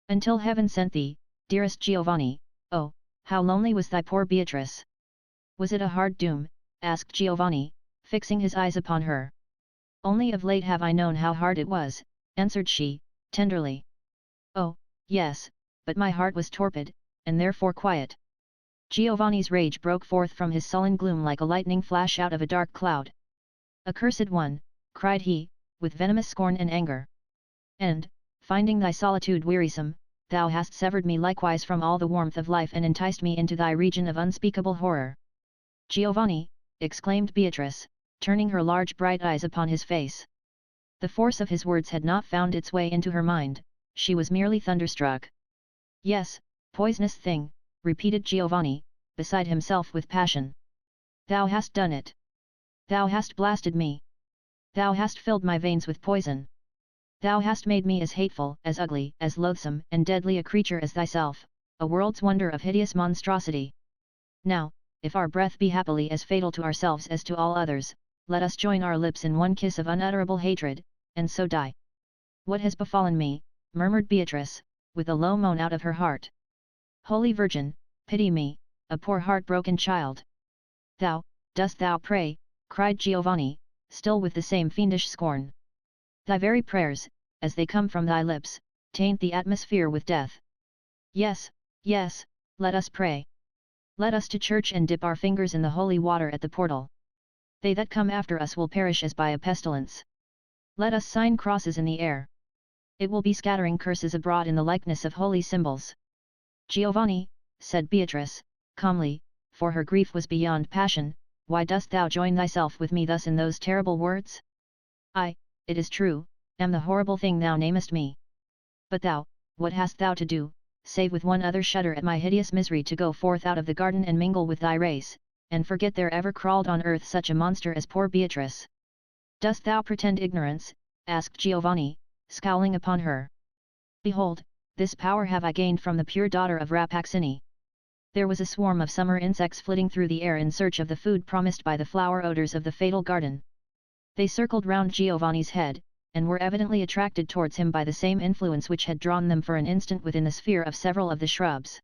Until heaven sent thee, dearest Giovanni, oh, how lonely was thy poor Beatrice!" "Was it a hard doom?" asked Giovanni, fixing his eyes upon her. "Only of late have I known how hard it was," answered she, tenderly. "Oh, yes, but my heart was torpid, and therefore quiet." Giovanni's rage broke forth from his sullen gloom like a lightning flash out of a dark cloud. "Accursed one," cried he, with venomous scorn and anger. "And, finding thy solitude wearisome, thou hast severed me likewise from all the warmth of life and enticed me into thy region of unspeakable horror." "Giovanni," exclaimed Beatrice, turning her large bright eyes upon his face. The force of his words had not found its way into her mind, she was merely thunderstruck. "Yes, poisonous thing," repeated Giovanni, beside himself with passion. "Thou hast done it. Thou hast blasted me. Thou hast filled my veins with poison. Thou hast made me as hateful, as ugly, as loathsome and deadly a creature as thyself, a world's wonder of hideous monstrosity. Now, if our breath be happily as fatal to ourselves as to all others, let us join our lips in one kiss of unutterable hatred, and so die." "What has befallen me?" murmured Beatrice, with a low moan out of her heart. "Holy Virgin, pity me, a poor heart-broken child." Dost thou pray?" cried Giovanni, still with the same fiendish scorn. "Thy very prayers, as they come from thy lips, taint the atmosphere with death. Yes, yes, let us pray. Let us to church and dip our fingers in the holy water at the portal. They that come after us will perish as by a pestilence. Let us sign crosses in the air. It will be scattering curses abroad in the likeness of holy symbols." "Giovanni," said Beatrice, calmly, for her grief was beyond passion, "why dost thou join thyself with me thus in those terrible words? I, it is true, am the horrible thing thou namest me. But thou, what hast thou to do, save with one other shudder at my hideous misery to go forth out of the garden and mingle with thy race, and forget there ever crawled on earth such a monster as poor Beatrice?" "Dost thou pretend ignorance?" asked Giovanni, scowling upon her. "Behold, this power have I gained from the pure daughter of Rappaccini." There was a swarm of summer insects flitting through the air in search of the food promised by the flower odors of the fatal garden. They circled round Giovanni's head, and were evidently attracted towards him by the same influence which had drawn them for an instant within the sphere of several of the shrubs.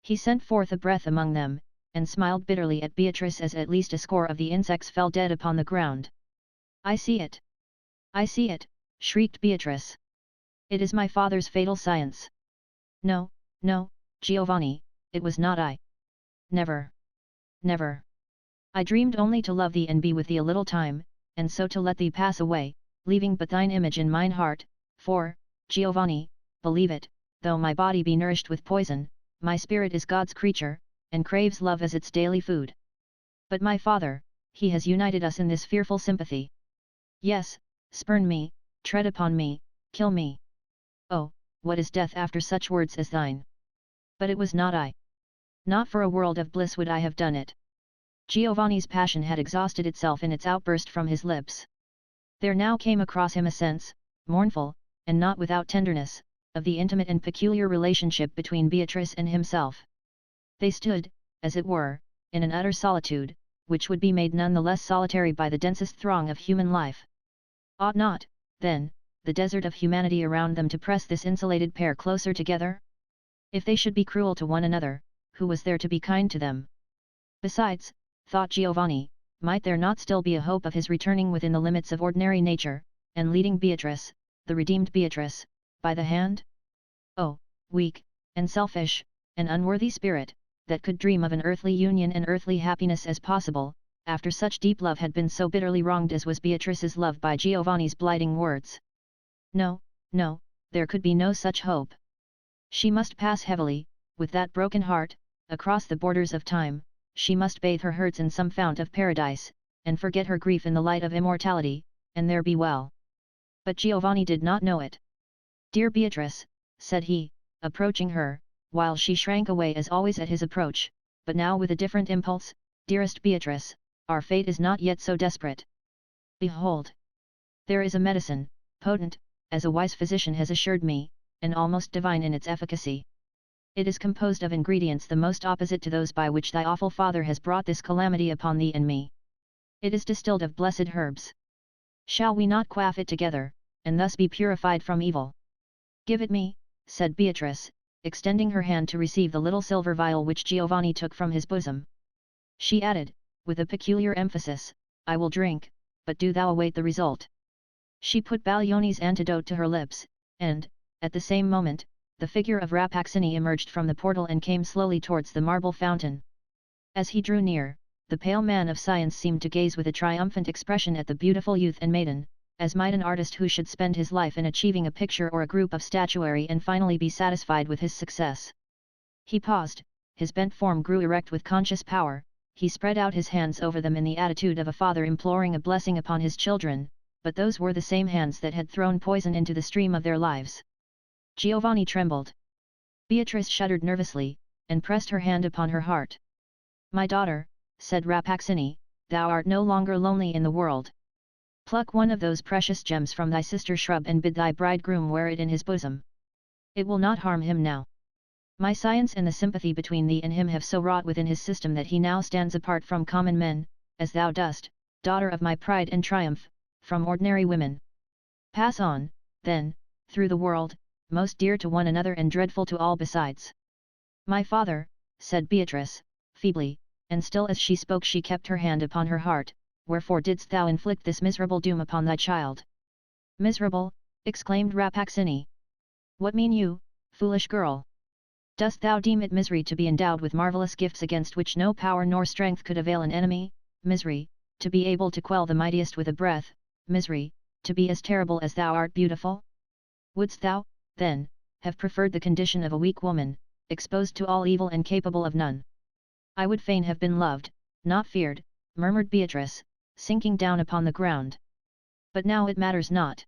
He sent forth a breath among them, and smiled bitterly at Beatrice as at least a score of the insects fell dead upon the ground. "I see it! I see it!" shrieked Beatrice. "It is my father's fatal science. No, no, Giovanni, it was not I. Never! Never! I dreamed only to love thee and be with thee a little time, and so to let thee pass away, leaving but thine image in mine heart, for, Giovanni, believe it, though my body be nourished with poison, my spirit is God's creature, and craves love as its daily food. But my father, he has united us in this fearful sympathy. Yes, spurn me, tread upon me, kill me. Oh, what is death after such words as thine? But it was not I. Not for a world of bliss would I have done it. Giovanni's passion had exhausted itself in its outburst from his lips. There now came across him a sense, mournful, and not without tenderness, of the intimate and peculiar relationship between Beatrice and himself. They stood, as it were, in an utter solitude, which would be made none the less solitary by the densest throng of human life. Ought not, then, the desert of humanity around them to press this insulated pair closer together? If they should be cruel to one another, who was there to be kind to them? Besides, thought Giovanni, might there not still be a hope of his returning within the limits of ordinary nature, and leading Beatrice, the redeemed Beatrice, by the hand? Oh, weak, and selfish, and unworthy spirit, that could dream of an earthly union and earthly happiness as possible, after such deep love had been so bitterly wronged as was Beatrice's love by Giovanni's blighting words. No, no, there could be no such hope. She must pass heavily, with that broken heart, across the borders of time, she must bathe her hurts in some fount of paradise, and forget her grief in the light of immortality, and there be well. But Giovanni did not know it. Dear Beatrice, said he, approaching her, while she shrank away as always at his approach, but now with a different impulse, dearest Beatrice, our fate is not yet so desperate. Behold! There is a medicine, potent, as a wise physician has assured me, and almost divine in its efficacy. It is composed of ingredients the most opposite to those by which thy awful father has brought this calamity upon thee and me. It is distilled of blessed herbs. Shall we not quaff it together, and thus be purified from evil? Give it me, said Beatrice, extending her hand to receive the little silver vial which Giovanni took from his bosom. She added, with a peculiar emphasis, I will drink, but do thou await the result. She put Baglioni's antidote to her lips, and, at the same moment, the figure of Rappaccini emerged from the portal and came slowly towards the marble fountain. As he drew near, the pale man of science seemed to gaze with a triumphant expression at the beautiful youth and maiden, as might an artist who should spend his life in achieving a picture or a group of statuary and finally be satisfied with his success. He paused, his bent form grew erect with conscious power, he spread out his hands over them in the attitude of a father imploring a blessing upon his children, but those were the same hands that had thrown poison into the stream of their lives. Giovanni trembled. Beatrice shuddered nervously, and pressed her hand upon her heart. My daughter, said Rappaccini, thou art no longer lonely in the world. Pluck one of those precious gems from thy sister shrub and bid thy bridegroom wear it in his bosom. It will not harm him now. My science and the sympathy between thee and him have so wrought within his system that he now stands apart from common men, as thou dost, daughter of my pride and triumph, from ordinary women. Pass on, then, through the world, most dear to one another and dreadful to all besides. My father, said Beatrice, feebly, and still as she spoke she kept her hand upon her heart, wherefore didst thou inflict this miserable doom upon thy child? Miserable, exclaimed Rappaccini. What mean you, foolish girl? Dost thou deem it misery to be endowed with marvellous gifts against which no power nor strength could avail an enemy, misery, to be able to quell the mightiest with a breath, misery, to be as terrible as thou art beautiful? Wouldst thou, then, have preferred the condition of a weak woman, exposed to all evil and capable of none? I would fain have been loved, not feared, murmured Beatrice, sinking down upon the ground. But now it matters not.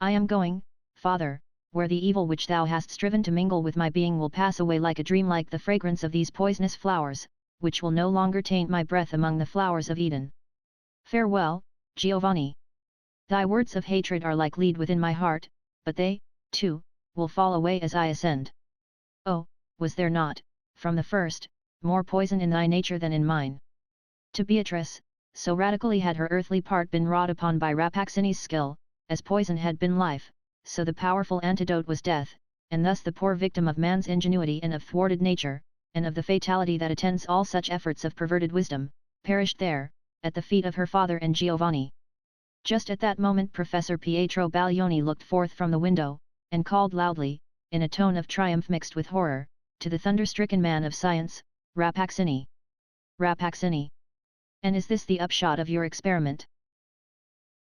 I am going, father, where the evil which thou hast striven to mingle with my being will pass away like a dream, like the fragrance of these poisonous flowers, which will no longer taint my breath among the flowers of Eden. Farewell, Giovanni. Thy words of hatred are like lead within my heart, but they, too, will fall away as I ascend. Oh, was there not, from the first, more poison in thy nature than in mine? To Beatrice, so radically had her earthly part been wrought upon by Rappaccini's skill, as poison had been life, so the powerful antidote was death, and thus the poor victim of man's ingenuity and of thwarted nature, and of the fatality that attends all such efforts of perverted wisdom, perished there, at the feet of her father and Giovanni. Just at that moment Professor Pietro Baglioni looked forth from the window, and called loudly, in a tone of triumph mixed with horror, to the thunder-stricken man of science, Rappaccini. Rappaccini! And is this the upshot of your experiment?